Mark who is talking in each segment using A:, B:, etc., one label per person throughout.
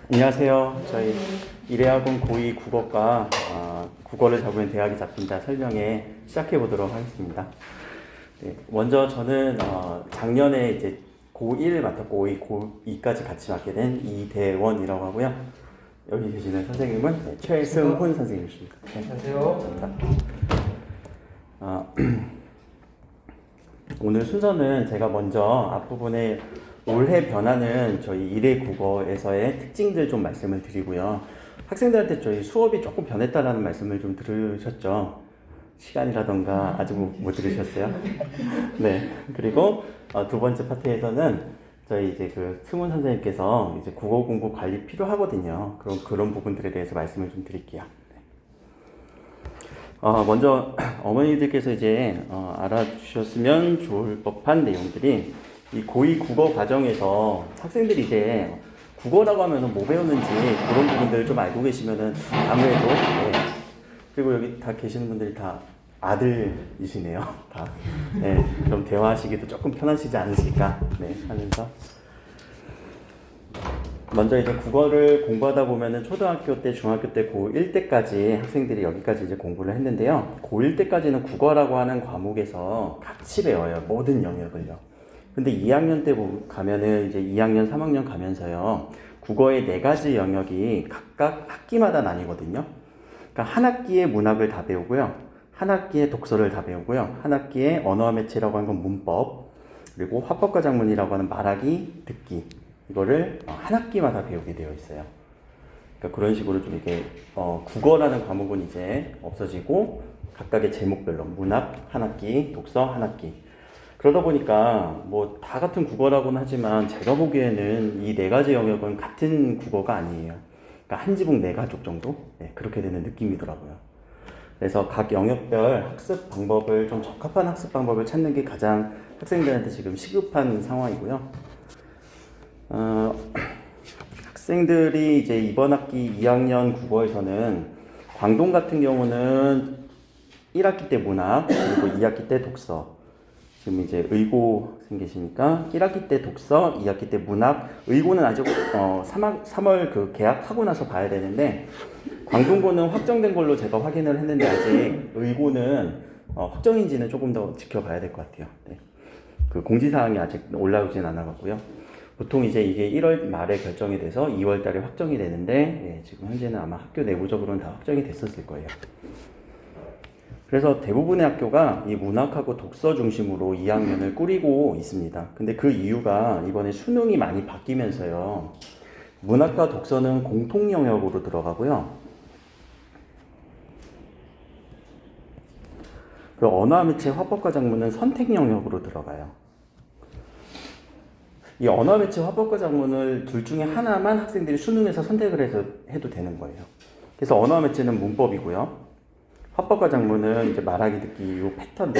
A: 안녕하세요. 저희 일회학원 고2 국어과 국어를 잡으면 대학이 잡힌다 설명회 시작해 보도록 하겠습니다. 네, 먼저 저는 작년에 이제 고1 맡았고 고2, 고2까지 같이 맡게 된 이대원이라고 하고요. 여기 계시는 선생님은 최승훈 선생님이십니다. 네,
B: 안녕하세요.
A: 감사합니다. 오늘 순서는 제가 먼저 앞부분에 올해 변화는 저희 일회 국어에서의 특징들 좀 말씀을 드리고요. 학생들한테 저희 수업이 조금 변했다라는 말씀을 좀 들으셨죠? 시간이라던가 아직 못 들으셨어요? 네. 그리고 두 번째 파트에서는 저희 이제 그 승훈 선생님께서 이제 국어 공부 관리 필요하거든요. 그런 부분들에 대해서 말씀을 좀 드릴게요. 먼저 어머니들께서 이제 알아주셨으면 좋을 법한 내용들이 이 고2 국어 과정에서 학생들이 이제 국어라고 하면 뭐 배우는지 그런 부분들을 좀 알고 계시면은 아무래도 네. 그리고 여기 다 계시는 분들이 다 아들이시네요. 다. 네. 그럼 대화하시기도 조금 편하시지 않으실까 네. 하면서 먼저 이제 국어를 공부하다 보면은 초등학교 때, 중학교 때, 고1 때까지 학생들이 여기까지 이제 공부를 했는데요. 고1 때까지는 국어라고 하는 과목에서 같이 배워요. 모든 영역을요. 근데 2학년 때 가면은 이제 2학년, 3학년 가면서요. 국어의 4가지 영역이 각각 학기마다 나뉘거든요. 그러니까 한 학기에 문학을 다 배우고요. 한 학기에 독서를 다 배우고요. 한 학기에 언어와 매체라고 하는 건 문법, 그리고 화법과 작문이라고 하는 말하기, 듣기. 이거를 한 학기마다 배우게 되어 있어요. 그러니까 그런 식으로 좀 이게 국어라는 과목은 이제 없어지고 각각의 제목별로 문학 한 학기, 독서 한 학기. 그러다 보니까 뭐 다 같은 국어라고는 하지만 제가 보기에는 이 4가지 영역은 같은 국어가 아니에요. 그러니까 한 지붕 4가족 정도? 네, 그렇게 되는 느낌이더라고요. 그래서 각 영역별 학습 방법을 좀 적합한 학습 방법을 찾는 게 가장 학생들한테 지금 시급한 상황이고요. 학생들이 이제 이번 학기 2학년 국어에서는 광동 같은 경우는 1학기 때 문학, 그리고 2학기 때 독서. 지금 이제 의고 학생 계시니까 1학기 때 독서, 2학기 때 문학. 의고는 아직 3월 그 개학하고 나서 봐야 되는데 광동고는 확정된 걸로 제가 확인을 했는데 아직 의고는 확정인지는 조금 더 지켜봐야 될 것 같아요. 네. 그 공지사항이 아직 올라오진 않아갖고요. 보통 이제 이게 1월 말에 결정이 돼서 2월 달에 확정이 되는데 지금 현재는 아마 학교 내부적으로는 다 확정이 됐었을 거예요. 그래서 대부분의 학교가 이 문학하고 독서 중심으로 2학년을 꾸리고 있습니다. 근데 그 이유가 이번에 수능이 많이 바뀌면서요. 문학과 독서는 공통 영역으로 들어가고요. 그 언어와 매체, 화법과 작문은 선택 영역으로 들어가요. 이 언어 매체 화법과 작문을 둘 중에 하나만 학생들이 수능에서 선택을 해서 해도 되는 거예요. 그래서 언어 매체는 문법이고요. 화법과 작문은 이제 말하기, 듣기, 요 패턴들,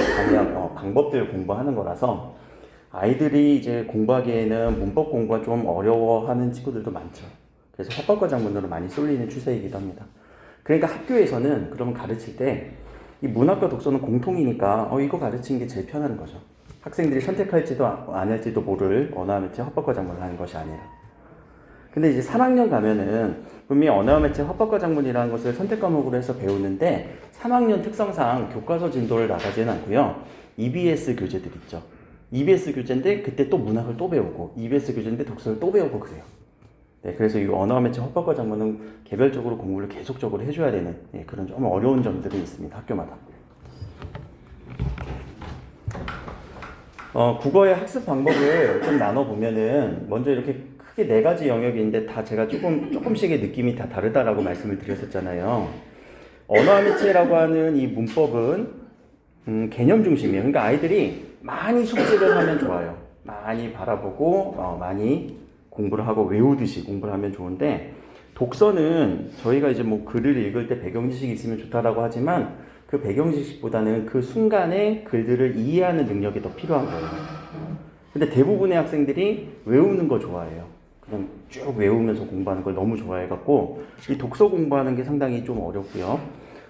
A: 방법들을 공부하는 거라서 아이들이 이제 공부하기에는 문법 공부가 좀 어려워하는 친구들도 많죠. 그래서 화법과 작문으로 많이 쏠리는 추세이기도 합니다. 그러니까 학교에서는 그러면 가르칠 때 이 문학과 독서는 공통이니까 이거 가르치는 게 제일 편한 거죠. 학생들이 선택할지도 안 할지도 모를 언어와 매체 화법과 작문을 하는 것이 아니라. 근데 이제 3학년 가면은 분명히 언어와 매체 화법과 작문이라는 것을 선택 과목으로 해서 배우는데 3학년 특성상 교과서 진도를 나가지는 않고요. EBS 교재들 있죠. EBS 교재인데 그때 또 문학을 또 배우고 EBS 교재인데 독서를 또 배우고 그래요. 네, 그래서 이 언어와 매체 화법과 작문은 개별적으로 공부를 계속적으로 해줘야 되는 그런 좀 어려운 점들이 있습니다. 학교마다. 국어의 학습 방법을 좀 나눠보면은 먼저 이렇게 크게 4가지 영역인데 다 제가 조금씩의 느낌이 다 다르다라고 말씀을 드렸었잖아요. 언어와 매체라고 하는 이 문법은 개념 중심이에요. 그러니까 아이들이 많이 숙지를 하면 좋아요. 많이 바라보고 많이 공부를 하고 외우듯이 공부를 하면 좋은데 독서는 저희가 이제 뭐 글을 읽을 때 배경 지식이 있으면 좋다라고 하지만 그 배경 지식보다는 그 순간에 글들을 이해하는 능력이 더 필요한 거예요. 근데 대부분의 학생들이 외우는 거 좋아해요. 그냥 쭉 외우면서 공부하는 걸 너무 좋아해갖고 이 독서 공부하는 게 상당히 좀 어렵고요.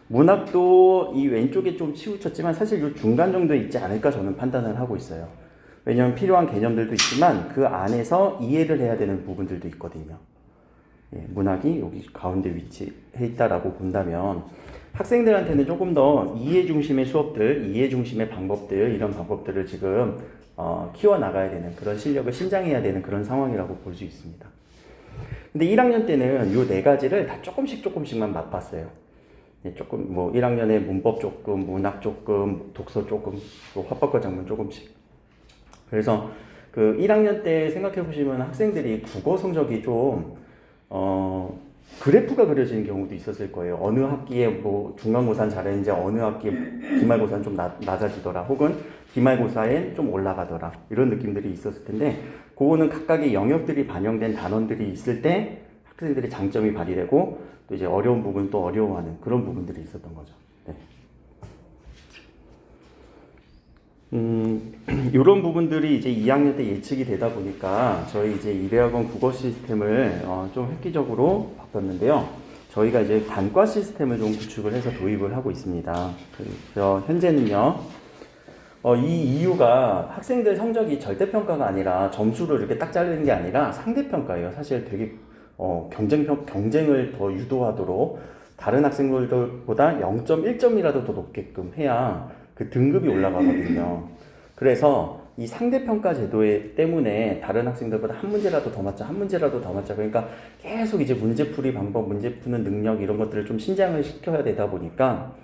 A: 문학도 이 왼쪽에 좀 치우쳤지만 사실 이 중간 정도에 있지 않을까 저는 판단을 하고 있어요. 왜냐하면 필요한 개념들도 있지만 그 안에서 이해를 해야 되는 부분들도 있거든요. 예, 문학이 여기 가운데 위치해 있다라고 본다면 학생들한테는 조금 더 이해 중심의 수업들, 이해 중심의 방법들, 이런 방법들을 지금 키워나가야 되는 그런 실력을 신장해야 되는 그런 상황이라고 볼 수 있습니다. 근데 1학년 때는 요 네 가지를 다 조금씩만 맛봤어요. 예, 조금 뭐 1학년에 문법 조금, 문학 조금, 독서 조금, 또 화법과 작문 조금씩. 그래서 그 1학년 때 생각해 보시면 학생들이 국어 성적이 좀 그래프가 그려지는 경우도 있었을 거예요. 어느 학기에 뭐 중간고사는 잘했는지 어느 학기에 기말고사는 좀 낮아지더라. 혹은 기말고사엔 좀 올라가더라. 이런 느낌들이 있었을 텐데 그거는 각각의 영역들이 반영된 단원들이 있을 때 학생들의 장점이 발휘되고 또 이제 어려운 부분 또 어려워하는 그런 부분들이 있었던 거죠. 네. 이런 부분들이 이제 2학년 때 예측이 되다 보니까 저희 이제 이대학원 국어 시스템을 좀 획기적으로 바꿨는데요. 저희가 이제 단과 시스템을 좀 구축을 해서 도입을 하고 있습니다. 그래서 현재는요, 이 이유가 학생들 성적이 절대평가가 아니라 점수를 이렇게 딱 자르는 게 아니라 상대평가예요. 사실 되게 경쟁을 더 유도하도록 다른 학생들보다 0.1점이라도 더 높게끔 해야 그 등급이 올라가거든요. 그래서 이 상대평가 제도 때문에 다른 학생들보다 한 문제라도 더 맞자, 한 문제라도 더 맞자. 그러니까 계속 이제 문제풀이 방법, 문제 푸는 능력 이런 것들을 좀 신장을 시켜야 되다 보니까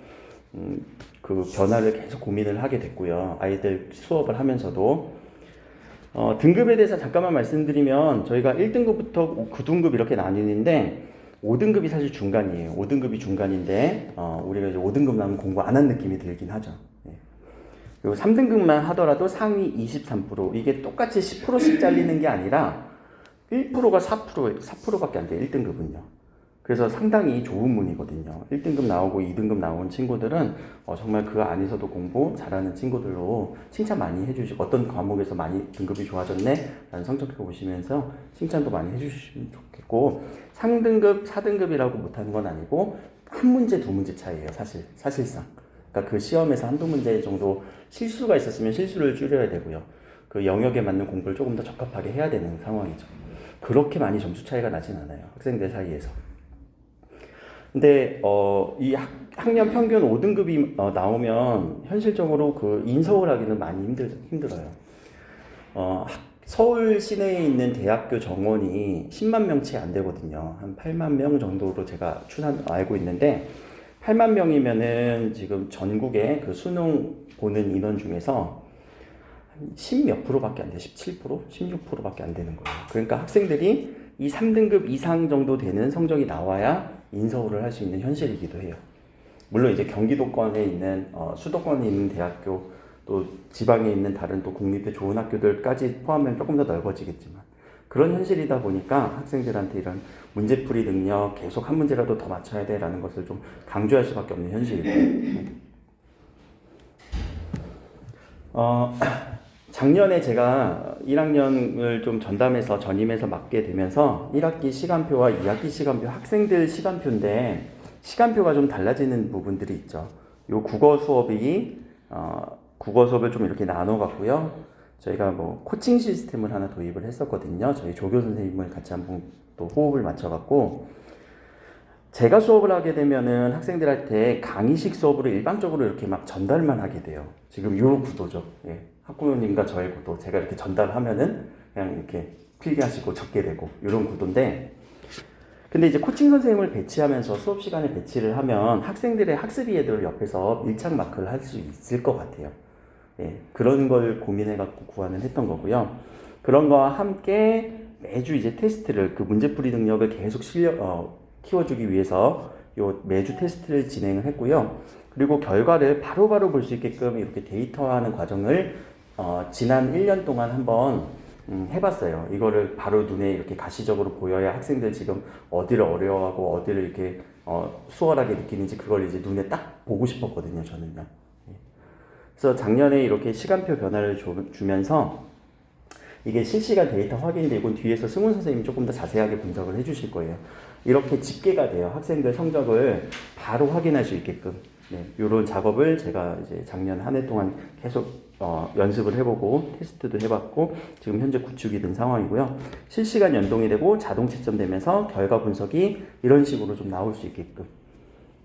A: 그 변화를 계속 고민을 하게 됐고요. 아이들 수업을 하면서도 등급에 대해서 잠깐만 말씀드리면 저희가 1등급부터 9등급 이렇게 나뉘는데 5등급이 사실 중간이에요. 5등급이 중간인데 우리가 이제 5등급 나면 공부 안 한 느낌이 들긴 하죠. 그리고 3등급만 하더라도 상위 23% 이게 똑같이 10%씩 잘리는 게 아니라 1%가 4%밖에 안 돼요. 1등급은요. 그래서 상당히 좋은 문이거든요. 1등급 나오고 2등급 나온 친구들은 정말 그 안에서도 공부 잘하는 친구들로 칭찬 많이 해주시고 어떤 과목에서 많이 등급이 좋아졌네 라는 성적표 보시면서 칭찬도 많이 해주시면 좋겠고 3등급, 4등급이라고 못하는 건 아니고 한 문제, 두 문제 차이예요. 사실상. 그러니까 그 시험에서 한두 문제 정도 실수가 있었으면 실수를 줄여야 되고요. 그 영역에 맞는 공부를 조금 더 적합하게 해야 되는 상황이죠. 그렇게 많이 점수 차이가 나진 않아요. 학생들 사이에서. 근데 이 학년 평균 5등급이 나오면 현실적으로 그 인서울 하기는 많이 힘들어요. 서울 시내에 있는 대학교 정원이 10만 명 채 안 되거든요. 한 8만 명 정도로 제가 알고 있는데 8만 명이면은 지금 전국에 그 수능 보는 인원 중에서 한 10 몇 프로밖에 안 돼. 17%? 16%밖에 안 되는 거예요. 그러니까 학생들이 이 3등급 이상 정도 되는 성적이 나와야 인서울을 할 수 있는 현실이기도 해요. 물론 이제 경기도권에 있는 수도권에 있는 대학교 또 지방에 있는 다른 또 국립대 좋은 학교들까지 포함하면 조금 더 넓어지겠지만 그런 현실이다 보니까 학생들한테 이런 문제풀이 능력 계속 한 문제라도 더 맞춰야 돼라는 것을 좀 강조할 수밖에 없는 현실이고요. 작년에 제가 1학년을 좀 전임해서 맡게 되면서 1학기 시간표와 2학기 시간표, 학생들 시간표인데 시간표가 좀 달라지는 부분들이 있죠. 요 국어 수업을 좀 이렇게 나눠 갖고요. 저희가 뭐 코칭 시스템을 하나 도입을 했었거든요. 저희 조교 선생님을 같이 한번 또 호흡을 맞춰 갖고 제가 수업을 하게 되면은 학생들한테 강의식 수업으로 일방적으로 이렇게 막 전달만 하게 돼요. 지금 요 구도죠. 예. 학부모님과 저의 구도. 제가 이렇게 전달하면은 그냥 이렇게 필기하시고 적게 되고 이런 구도인데 근데 이제 코칭 선생님을 배치하면서 수업 시간에 배치를 하면 학생들의 학습 이해도를 옆에서 밀착 마크를 할 수 있을 것 같아요. 예, 그런 걸 고민해갖고 구안을 했던 거고요. 그런 거와 함께 매주 이제 테스트를 그 문제풀이 능력을 계속 키워주기 위해서 요 매주 테스트를 진행을 했고요. 그리고 결과를 바로바로 볼 수 있게끔 이렇게 데이터화하는 과정을 지난 1년 동안 한번 해봤어요. 이거를 바로 눈에 이렇게 가시적으로 보여야 학생들 지금 어디를 어려워하고 어디를 이렇게 수월하게 느끼는지 그걸 이제 눈에 딱 보고 싶었거든요. 저는요. 그래서 작년에 이렇게 시간표 변화를 주면서 이게 실시간 데이터 확인되고 뒤에서 승훈 선생님이 조금 더 자세하게 분석을 해주실 거예요. 이렇게 집계가 돼요. 학생들 성적을 바로 확인할 수 있게끔. 네, 이런 작업을 제가 이제 작년 한 해 동안 계속 연습을 해보고 테스트도 해봤고 지금 현재 구축이 된 상황이고요. 실시간 연동이 되고 자동 채점되면서 결과 분석이 이런 식으로 좀 나올 수 있게끔.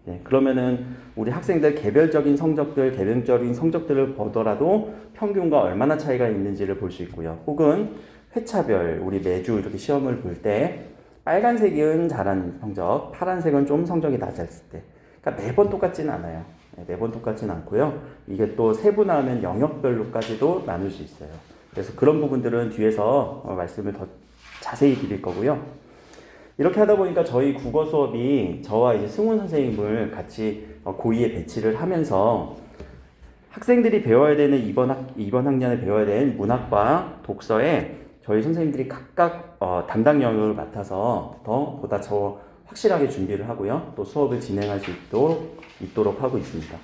A: 네, 그러면은 우리 학생들 개별적인 성적들을 보더라도 평균과 얼마나 차이가 있는지를 볼 수 있고요. 혹은 회차별 우리 매주 이렇게 시험을 볼 때 빨간색은 잘한 성적, 파란색은 좀 성적이 낮았을 때. 그러니까 매번 똑같지는 않아요. 네, 매번 똑같지는 않고요. 이게 또 세분화하면 영역별로까지도 나눌 수 있어요. 그래서 그런 부분들은 뒤에서 말씀을 더 자세히 드릴 거고요. 이렇게 하다 보니까 저희 국어 수업이 저와 이제 승훈 선생님을 같이 고2에 배치를 하면서 학생들이 배워야 되는 이번 학년에 배워야 되는 문학과 독서에 저희 선생님들이 각각 담당 영역을 맡아서 보다 더 확실하게 준비를 하고요. 또 수업을 진행할 수 있도록 하고 있습니다.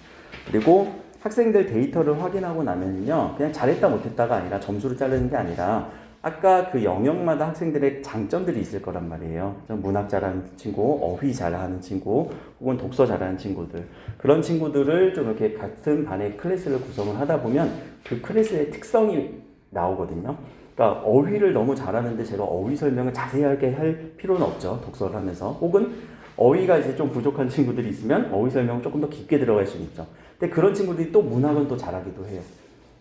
A: 그리고 학생들 데이터를 확인하고 나면요. 그냥 잘했다 못했다가 아니라 점수를 자르는 게 아니라 아까 그 영역마다 학생들의 장점들이 있을 거란 말이에요. 문학 잘하는 친구, 어휘 잘하는 친구, 혹은 독서 잘하는 친구들. 그런 친구들을 좀 이렇게 같은 반의 클래스를 구성을 하다 보면 그 클래스의 특성이 나오거든요. 그러니까 어휘를 너무 잘하는데 제가 어휘 설명을 자세하게 할 필요는 없죠. 독서를 하면서. 혹은 어휘가 이제 좀 부족한 친구들이 있으면 어휘 설명을 조금 더 깊게 들어갈 수는 있죠. 근데 그런 친구들이 또 문학은 또 잘하기도 해요.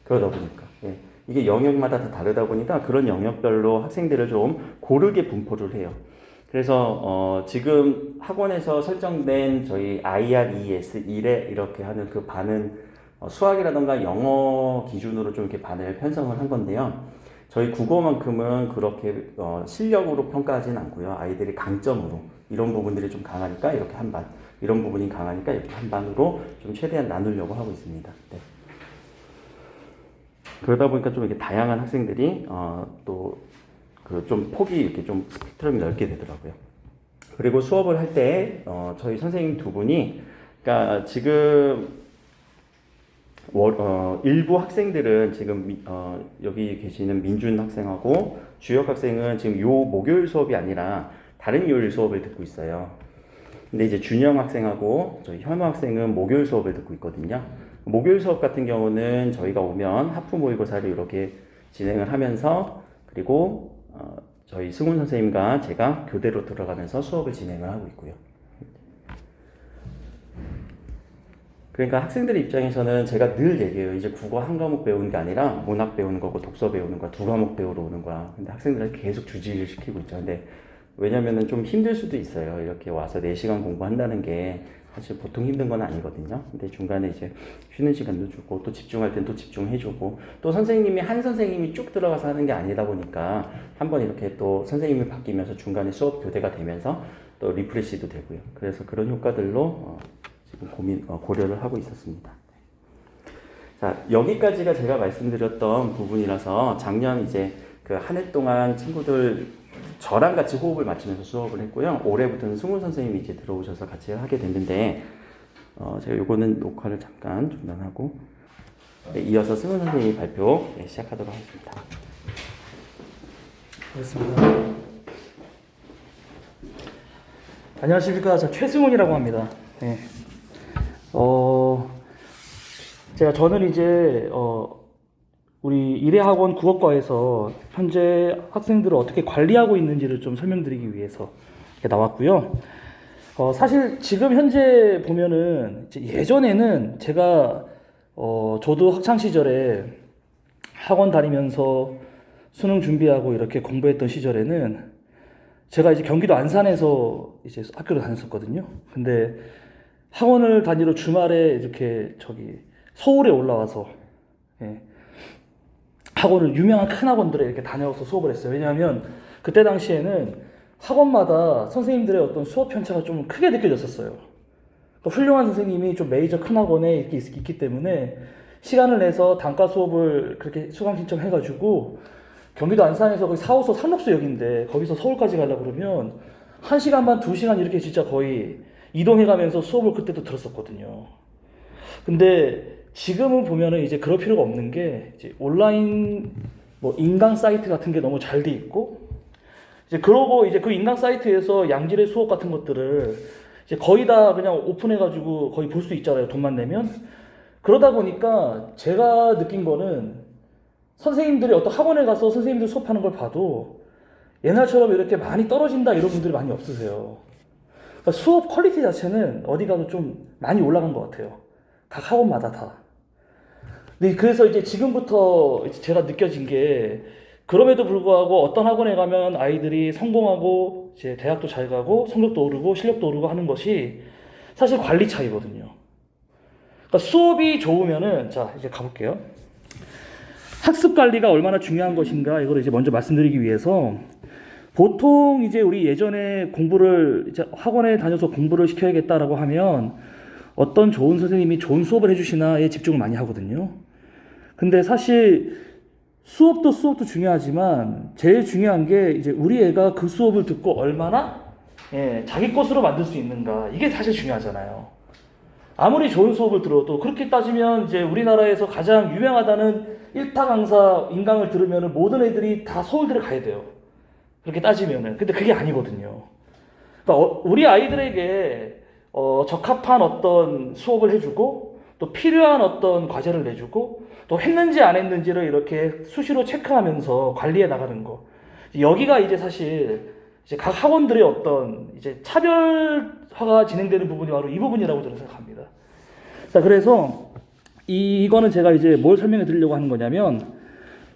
A: 그러다 보니까. 예. 이게 영역마다 다 다르다 보니까 그런 영역별로 학생들을 좀 고르게 분포를 해요. 그래서 지금 학원에서 설정된 저희 IRES 1에 이렇게 하는 그 반은 수학이라던가 영어 기준으로 좀 이렇게 반을 편성을 한 건데요. 저희 국어만큼은 그렇게 실력으로 평가하지는 않고요. 아이들이 강점으로 이런 부분들이 좀 강하니까 이렇게 한 반, 이런 부분이 강하니까 이렇게 한 반으로 좀 최대한 나누려고 하고 있습니다. 네. 그러다 보니까 좀 이렇게 다양한 학생들이 또 그 좀 폭이 이렇게 좀 스펙트럼이 넓게 되더라고요. 그리고 수업을 할 때 저희 선생님 두 분이 그러니까 지금 일부 학생들은 지금 여기 계시는 민준 학생하고 주혁 학생은 지금 요 목요일 수업이 아니라 다른 요일 수업을 듣고 있어요. 근데 이제 준영 학생하고 저희 현우 학생은 목요일 수업을 듣고 있거든요. 목요일 수업 같은 경우는 저희가 오면 하프 모의고사를 이렇게 진행을 하면서 그리고 저희 승훈 선생님과 제가 교대로 들어가면서 수업을 진행을 하고 있고요. 그러니까 학생들 입장에서는 제가 늘 얘기해요. 이제 국어 한 과목 배우는 게 아니라 문학 배우는 거고 독서 배우는 거야. 두 과목 배우러 오는 거야. 근데 학생들은 계속 주지를 시키고 있죠. 근데 왜냐면은 좀 힘들 수도 있어요. 이렇게 와서 4시간 공부한다는 게 사실 보통 힘든 건 아니거든요. 근데 중간에 이제 쉬는 시간도 주고 또 집중할 땐 또 집중해주고 또 선생님이 한 선생님이 쭉 들어가서 하는 게 아니다 보니까 한번 이렇게 또 선생님이 바뀌면서 중간에 수업 교대가 되면서 또 리프레시도 되고요. 그래서 그런 효과들로 지금 고려를 하고 있었습니다. 자, 여기까지가 제가 말씀드렸던 부분이라서 작년 이제 그 한 해 동안 친구들 저랑 같이 호흡을 맞추면서 수업을 했고요. 올해부터는 승훈 선생님이 이제 들어오셔서 같이 하게 됐는데 제가 요거는 녹화를 잠깐 중단하고 네, 이어서 승훈 선생님이 발표 시작하도록 하겠습니다.
B: 알겠습니다. 안녕하십니까. 저 최승훈이라고 합니다. 네. 저는 이제 우리 일회학원 국어과에서 현재 학생들을 어떻게 관리하고 있는지를 좀 설명드리기 위해서 이렇게 나왔고요. 사실 지금 현재 보면은 예전에는 제가 저도 학창 시절에 학원 다니면서 수능 준비하고 이렇게 공부했던 시절에는 제가 이제 경기도 안산에서 이제 학교를 다녔었거든요. 근데 학원을 다니러 주말에 이렇게 서울에 올라와서 학원을 유명한 큰 학원들에 이렇게 다녀서 수업을 했어요. 왜냐하면 그때 당시에는 학원마다 선생님들의 어떤 수업 편차가 좀 크게 느껴졌었어요. 그러니까 훌륭한 선생님이 좀 메이저 큰 학원에 이렇게 있기 때문에 시간을 내서 단과 수업을 그렇게 수강 신청해가지고 경기도 안산에서 거의 4호선 상록수역인데 거기서 서울까지 가려고 그러면 1시간 반, 2시간 이렇게 진짜 거의 이동해가면서 수업을 그때도 들었었거든요. 근데 지금은 보면은 이제 그럴 필요가 없는 게 이제 온라인 인강 사이트 같은 게 너무 잘 돼 있고 그러고 이제 그 인강 사이트에서 양질의 수업 같은 것들을 이제 거의 다 그냥 오픈해가지고 거의 볼 수 있잖아요. 돈만 내면. 그러다 보니까 제가 느낀 거는 선생님들이 어떤 학원에 가서 선생님들 수업하는 걸 봐도 옛날처럼 이렇게 많이 떨어진다 이런 분들이 많이 없으세요. 그러니까 수업 퀄리티 자체는 어디 가도 좀 많이 올라간 것 같아요. 각 학원마다 다. 근데 그래서 이제 지금부터 이제 제가 느껴진 게 그럼에도 불구하고 어떤 학원에 가면 아이들이 성공하고 이제 대학도 잘 가고 성적도 오르고 실력도 오르고 하는 것이 사실 관리 차이거든요. 그러니까 수업이 좋으면은 자 이제 가볼게요. 학습 관리가 얼마나 중요한 것인가 이걸 이제 먼저 말씀드리기 위해서 보통 이제 우리 예전에 공부를 이제 학원에 다녀서 공부를 시켜야겠다라고 하면 어떤 좋은 선생님이 좋은 수업을 해주시나에 집중을 많이 하거든요. 근데 사실 수업도 중요하지만 제일 중요한 게 이제 우리 애가 그 수업을 듣고 얼마나 자기 것으로 만들 수 있는가 이게 사실 중요하잖아요. 아무리 좋은 수업을 들어도 그렇게 따지면 이제 우리나라에서 가장 유명하다는 1타 강사 인강을 들으면 모든 애들이 다 서울대를 가야 돼요. 그렇게 따지면은. 근데 그게 아니거든요. 그러니까 우리 아이들에게 적합한 어떤 수업을 해주고 또 필요한 어떤 과제를 내주고 또 했는지 안 했는지를 이렇게 수시로 체크하면서 관리해 나가는 거. 여기가 이제 사실 이제 각 학원들의 어떤 이제 차별화가 진행되는 부분이 바로 이 부분이라고 저는 생각합니다. 자, 그래서 이거는 제가 이제 뭘 설명해 드리려고 하는 거냐면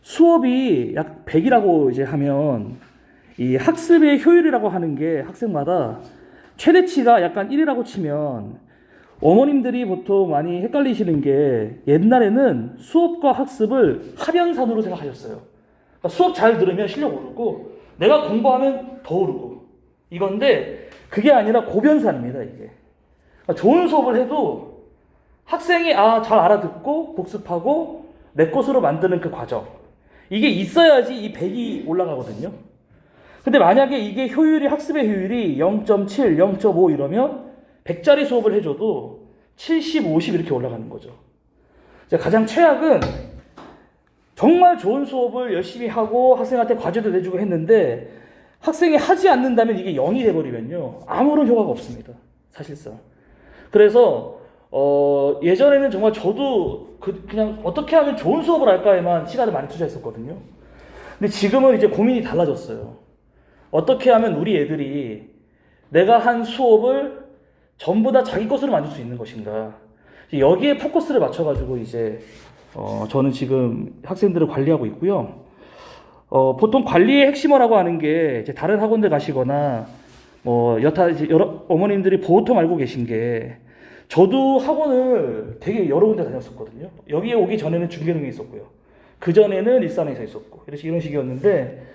B: 수업이 약 100이라고 이제 하면 이 학습의 효율이라고 하는 게 학생마다 최대치가 약간 1이라고 치면 어머님들이 보통 많이 헷갈리시는 게 옛날에는 수업과 학습을 합연산으로 생각하셨어요. 그러니까 수업 잘 들으면 실력 오르고 내가 공부하면 더 오르고 이건데 그게 아니라 고변산입니다. 이게 그러니까 좋은 수업을 해도 학생이 잘 알아듣고 복습하고 내 것으로 만드는 그 과정 이게 있어야지 이 100이 올라가거든요. 근데 만약에 이게 학습의 효율이 0.7, 0.5 이러면 100짜리 수업을 해줘도 70, 50 이렇게 올라가는 거죠. 가장 최악은 정말 좋은 수업을 열심히 하고 학생한테 과제도 내주고 했는데 학생이 하지 않는다면 이게 0이 돼버리면요. 아무런 효과가 없습니다. 사실상. 그래서 예전에는 정말 저도 그냥 어떻게 하면 좋은 수업을 할까에만 시간을 많이 투자했었거든요. 근데 지금은 이제 고민이 달라졌어요. 어떻게 하면 우리 애들이 내가 한 수업을 전부 다 자기 것으로 만들 수 있는 것인가. 여기에 포커스를 맞춰가지고 이제 저는 지금 학생들을 관리하고 있고요. 보통 관리의 핵심어라고 하는 게 이제 다른 학원들 가시거나 여타 이제 여러 어머님들이 보통 알고 계신 게 저도 학원을 되게 여러 군데 다녔었거든요. 여기에 오기 전에는 중계동에 있었고요. 그 전에는 일산에서 있었고 이런 식이었는데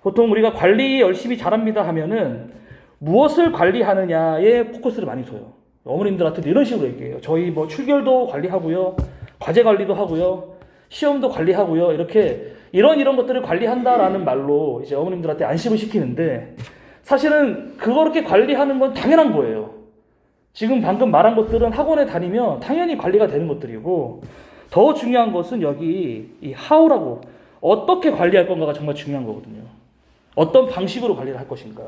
B: 보통 우리가 관리 열심히 잘합니다 하면은 무엇을 관리하느냐에 포커스를 많이 둬요. 어머님들한테도 이런 식으로 얘기해요. 저희 출결도 관리하고요. 과제 관리도 하고요. 시험도 관리하고요. 이렇게 이런 것들을 관리한다라는 말로 이제 어머님들한테 안심을 시키는데 사실은 그렇게 관리하는 건 당연한 거예요. 지금 방금 말한 것들은 학원에 다니면 당연히 관리가 되는 것들이고 더 중요한 것은 여기 이 how라고 어떻게 관리할 건가가 정말 중요한 거거든요. 어떤 방식으로 관리를 할 것인가.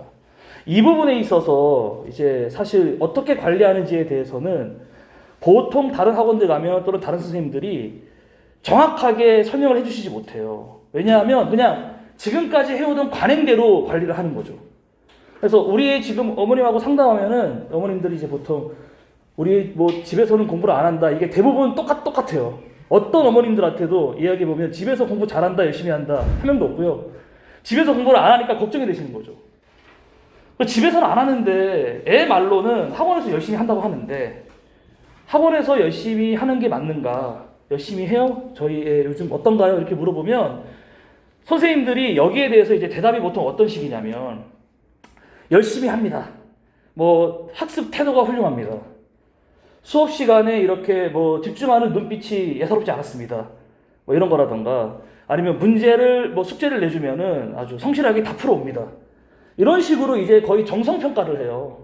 B: 이 부분에 있어서 이제 사실 어떻게 관리하는지에 대해서는 보통 다른 학원들 가면 또는 다른 선생님들이 정확하게 설명을 해주시지 못해요. 왜냐하면 그냥 지금까지 해오던 관행대로 관리를 하는 거죠. 그래서 우리 지금 어머님하고 상담하면은 어머님들이 이제 보통 우리 집에서는 공부를 안 한다. 이게 대부분 똑같아요. 어떤 어머님들한테도 이야기해 보면 집에서 공부 잘한다, 열심히 한다 한 명도 없고요. 집에서 공부를 안 하니까 걱정이 되시는 거죠. 집에서는 안 하는데 애 말로는 학원에서 열심히 한다고 하는데 학원에서 열심히 하는 게 맞는가? 열심히 해요? 저희 애 요즘 어떤가요? 이렇게 물어보면 선생님들이 여기에 대해서 이제 대답이 보통 어떤 식이냐면 열심히 합니다. 학습 태도가 훌륭합니다. 수업 시간에 이렇게 집중하는 눈빛이 예사롭지 않았습니다. 이런 거라던가 아니면 문제를 숙제를 내주면은 아주 성실하게 다 풀어옵니다. 이런 식으로 이제 거의 정성평가를 해요.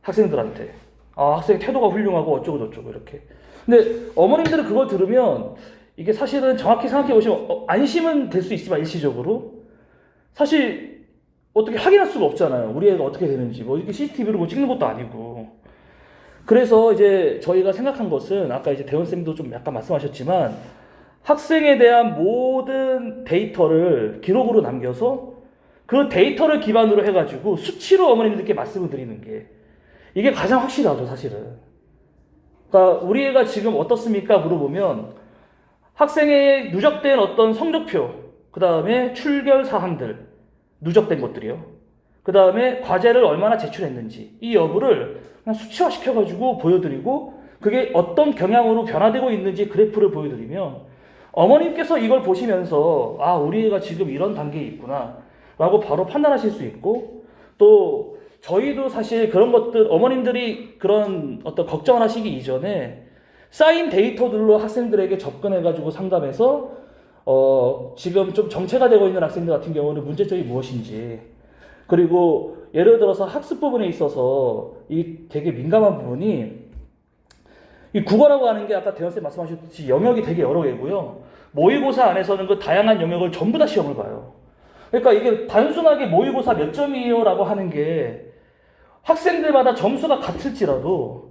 B: 학생들한테. 학생 태도가 훌륭하고 어쩌고 저쩌고 이렇게. 근데 어머님들은 그걸 들으면 이게 사실은 정확히 생각해 보시면 안심은 될 수 있지만 일시적으로 사실 어떻게 확인할 수가 없잖아요. 우리 애가 어떻게 되는지. 이렇게 CCTV로 찍는 것도 아니고. 그래서 이제 저희가 생각한 것은 아까 이제 대원쌤도 좀 약간 말씀하셨지만 학생에 대한 모든 데이터를 기록으로 남겨서 그 데이터를 기반으로 해가지고 수치로 어머님들께 말씀을 드리는 게 이게 가장 확실하죠, 사실은. 그러니까 우리 애가 지금 어떻습니까? 물어보면 학생의 누적된 어떤 성적표, 그 다음에 출결 사항들, 누적된 것들이요. 그 다음에 과제를 얼마나 제출했는지 이 여부를 그냥 수치화 시켜가지고 보여드리고 그게 어떤 경향으로 변화되고 있는지 그래프를 보여드리면 어머님께서 이걸 보시면서 아, 우리 애가 지금 이런 단계에 있구나 라고 바로 판단하실 수 있고, 또 저희도 사실 그런 것들 어머님들이 그런 어떤 걱정을 하시기 이전에 쌓인 데이터들로 학생들에게 접근해가지고 상담해서 지금 좀 정체가 되고 있는 학생들 같은 경우는 문제점이 무엇인지, 그리고 예를 들어서 학습 부분에 있어서 이 되게 민감한 부분이 이 국어라고 하는 게 아까 대현쌤 말씀하셨듯이 영역이 되게 여러 개고요. 모의고사 안에서는 그 다양한 영역을 전부 다 시험을 봐요. 그러니까 이게 단순하게 모의고사 몇 점이에요 라고 하는 게 학생들마다 점수가 같을지라도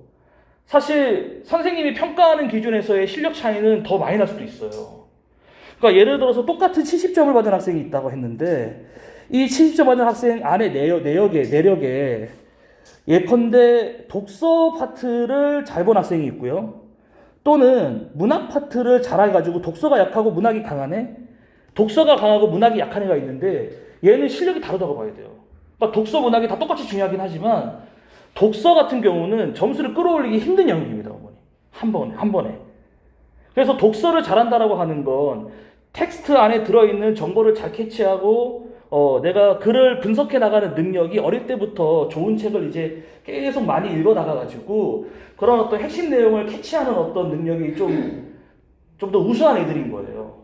B: 사실 선생님이 평가하는 기준에서의 실력 차이는 더 많이 날 수도 있어요. 그러니까 예를 들어서 똑같은 70점을 받은 학생이 있다고 했는데 이 70점 받은 학생 안에 내력에 예컨대 독서 파트를 잘 본 학생이 있고요. 또는 문학 파트를 잘해가지고 독서가 약하고 문학이 강한 애, 독서가 강하고 문학이 약한 애가 있는데 얘는 실력이 다르다고 봐야 돼요. 그러니까 독서, 문학이 다 똑같이 중요하긴 하지만 독서 같은 경우는 점수를 끌어올리기 힘든 영역입니다, 어머니. 한 번에. 그래서 독서를 잘한다라고 하는 건 텍스트 안에 들어있는 정보를 잘 캐치하고 내가 글을 분석해 나가는 능력이 어릴 때부터 좋은 책을 이제 계속 많이 읽어 나가가지고 그런 어떤 핵심 내용을 캐치하는 어떤 능력이 좀 더 우수한 애들인 거예요.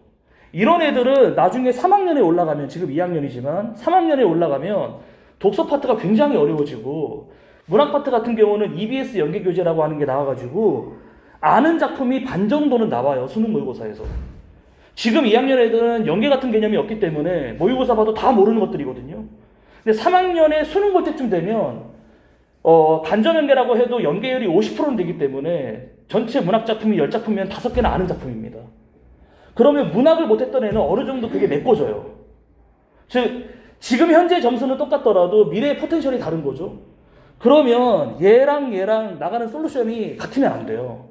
B: 이런 애들은 나중에 3학년에 올라가면, 지금 2학년이지만 3학년에 올라가면 독서 파트가 굉장히 어려워지고 문학 파트 같은 경우는 EBS 연계교재라고 하는 게 나와가지고 아는 작품이 반 정도는 나와요, 수능 모의고사에서. 지금 2학년 애들은 연계 같은 개념이 없기 때문에 모의고사 봐도 다 모르는 것들이거든요. 근데 3학년에 수능 볼 때쯤 되면 간접 연계라고 해도 연계율이 50%는 되기 때문에 전체 문학 작품이 10작품이면 5개나 아는 작품입니다. 그러면 문학을 못했던 애는 어느 정도 그게 메꿔져요. 즉 지금 현재 점수는 똑같더라도 미래의 포텐셜이 다른 거죠. 그러면 얘랑 나가는 솔루션이 같으면 안 돼요.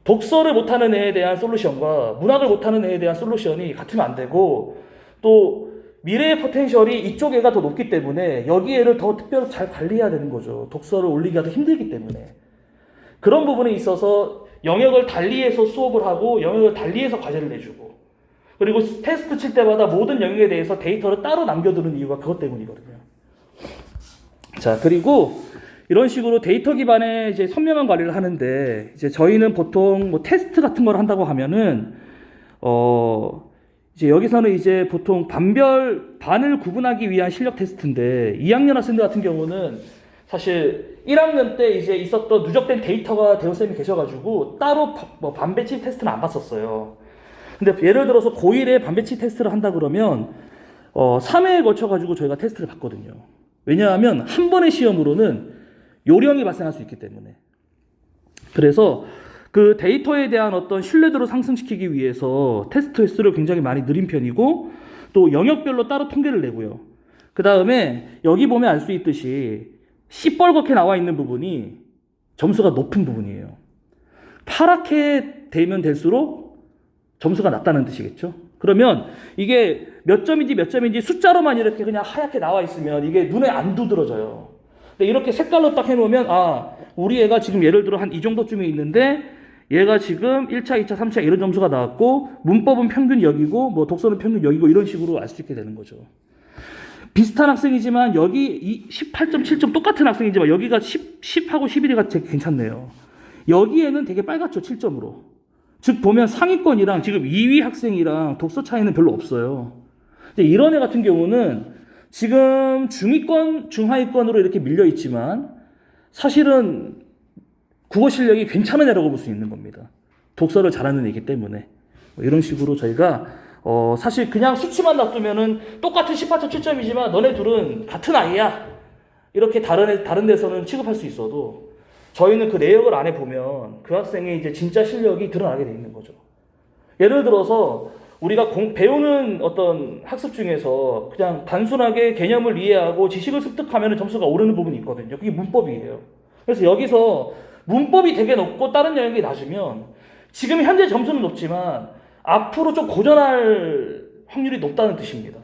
B: 독서를 못하는 애에 대한 솔루션과 문학을 못하는 애에 대한 솔루션이 같으면 안 되고, 또 미래의 포텐셜이 이쪽 애가 더 높기 때문에 여기 애를 더 특별히 잘 관리해야 되는 거죠. 독서를 올리기가 더 힘들기 때문에. 그런 부분에 있어서 영역을 달리해서 수업을 하고 영역을 달리해서 과제를 내주고, 그리고 테스트 칠 때마다 모든 영역에 대해서 데이터를 따로 남겨두는 이유가 그것 때문이거든요. 자, 그리고 이런 식으로 데이터 기반의 이제 선명한 관리를 하는데, 이제 저희는 보통 뭐 테스트 같은 걸 한다고 하면은, 이제 여기서는 이제 보통 반을 구분하기 위한 실력 테스트인데, 2학년 학생들 같은 경우는 사실 1학년 때 이제 있었던 누적된 데이터가 대호쌤이 계셔가지고 따로 뭐 반배치 테스트는 안 봤었어요. 근데 예를 들어서 고1에 반배치 테스트를 한다 그러면, 3회에 걸쳐가지고 저희가 테스트를 받거든요. 왜냐하면 한 번의 시험으로는 요령이 발생할 수 있기 때문에. 그래서 그 데이터에 대한 어떤 신뢰도를 상승시키기 위해서 테스트 횟수를 굉장히 많이 늘린 편이고, 또 영역별로 따로 통계를 내고요. 그 다음에 여기 보면 알 수 있듯이 시뻘겋게 나와 있는 부분이 점수가 높은 부분이에요. 파랗게 되면 될수록 점수가 낮다는 뜻이겠죠. 그러면 이게 몇 점인지 숫자로만 이렇게 그냥 하얗게 나와 있으면 이게 눈에 안 두드러져요. 근데 이렇게 색깔로 딱 해놓으면, 아, 우리 애가 지금 예를 들어 한 이 정도쯤에 있는데 얘가 지금 1차, 2차, 3차 이런 점수가 나왔고 문법은 평균 여기고 뭐 독서는 평균 여기고 이런 식으로 알 수 있게 되는 거죠. 비슷한 학생이지만 여기 18.7점 똑같은 학생이지만 여기가 10하고 11이가 되게 괜찮네요. 여기에는 되게 빨갛죠, 7점으로. 즉 보면 상위권이랑 지금 2위 학생이랑 독서 차이는 별로 없어요. 근데 이런 애 같은 경우는 지금 중위권, 중하위권으로 이렇게 밀려 있지만 사실은 국어 실력이 괜찮은 애라고 볼 수 있는 겁니다. 독서를 잘하는 애이기 때문에. 이런 식으로 저희가 사실 그냥 수치만 놔두면은 똑같은 18.7점이지만 너네 둘은 같은 아이야, 이렇게 다른 데서는 취급할 수 있어도 저희는 그 내역을 안에 보면 그 학생의 이제 진짜 실력이 드러나게 돼 있는 거죠. 예를 들어서 우리가 배우는 어떤 학습 중에서 그냥 단순하게 개념을 이해하고 지식을 습득하면 점수가 오르는 부분이 있거든요. 그게 문법이에요. 그래서 여기서 문법이 되게 높고 다른 영역이 낮으면 지금 현재 점수는 높지만 앞으로 좀 고전할 확률이 높다는 뜻입니다.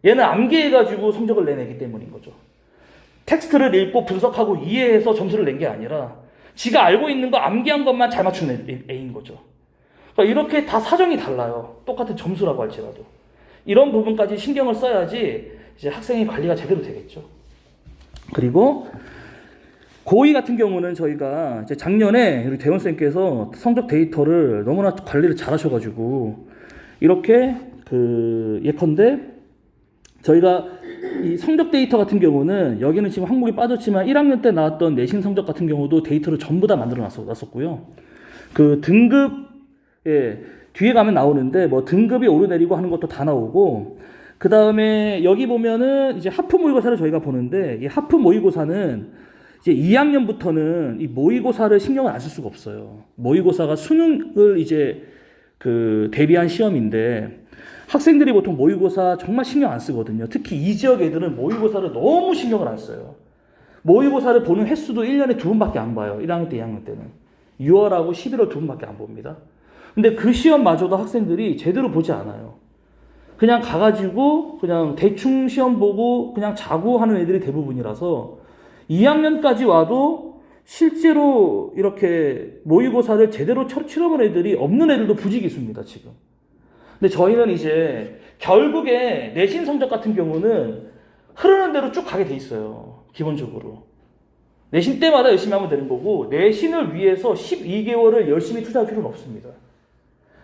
B: 얘는 암기해가지고 성적을 내내기 때문인 거죠. 텍스트를 읽고 분석하고 이해해서 점수를 낸 게 아니라 지가 알고 있는 거 암기한 것만 잘 맞춘 애인 거죠. 그러니까 이렇게 다 사정이 달라요. 똑같은 점수라고 할지라도. 이런 부분까지 신경을 써야지 이제 학생의 관리가 제대로 되겠죠. 그리고 고2 같은 경우는 저희가 이제 작년에 우리 대원쌤께서 성적 데이터를 너무나 관리를 잘 하셔가지고 이렇게 예컨대 저희가 이 성적 데이터 같은 경우는 여기는 지금 항목이 빠졌지만 1학년 때 나왔던 내신 성적 같은 경우도 데이터를 전부 다 만들어 놨었고요. 그 등급 뒤에 가면 나오는데 뭐 등급이 오르내리고 하는 것도 다 나오고 그 다음에 여기 보면은 이제 하프 모의고사를 저희가 보는데 이 하프 모의고사는 이제 2학년부터는 이 모의고사를 신경을 안 쓸 수가 없어요. 모의고사가 수능을 이제 대비한 시험인데 학생들이 보통 모의고사 정말 신경 안 쓰거든요. 특히 이 지역 애들은 모의고사를 너무 신경을 안 써요. 모의고사를 보는 횟수도 1년에 2번밖에 안 봐요. 1학년 때 2학년 때는 6월하고 11월 2번밖에 안 봅니다. 근데 그 시험마저도 학생들이 제대로 보지 않아요. 그냥 가가지고 그냥 대충 시험 보고 그냥 자고 하는 애들이 대부분이라서 2학년까지 와도 실제로 이렇게 모의고사를 제대로 치러본 애들이 없는 애들도 부지기수입니다, 지금. 근데 저희는 이제 결국에 내신 성적 같은 경우는 흐르는 대로 쭉 가게 돼 있어요, 기본적으로. 내신 때마다 열심히 하면 되는 거고 내신을 위해서 12개월을 열심히 투자할 필요는 없습니다.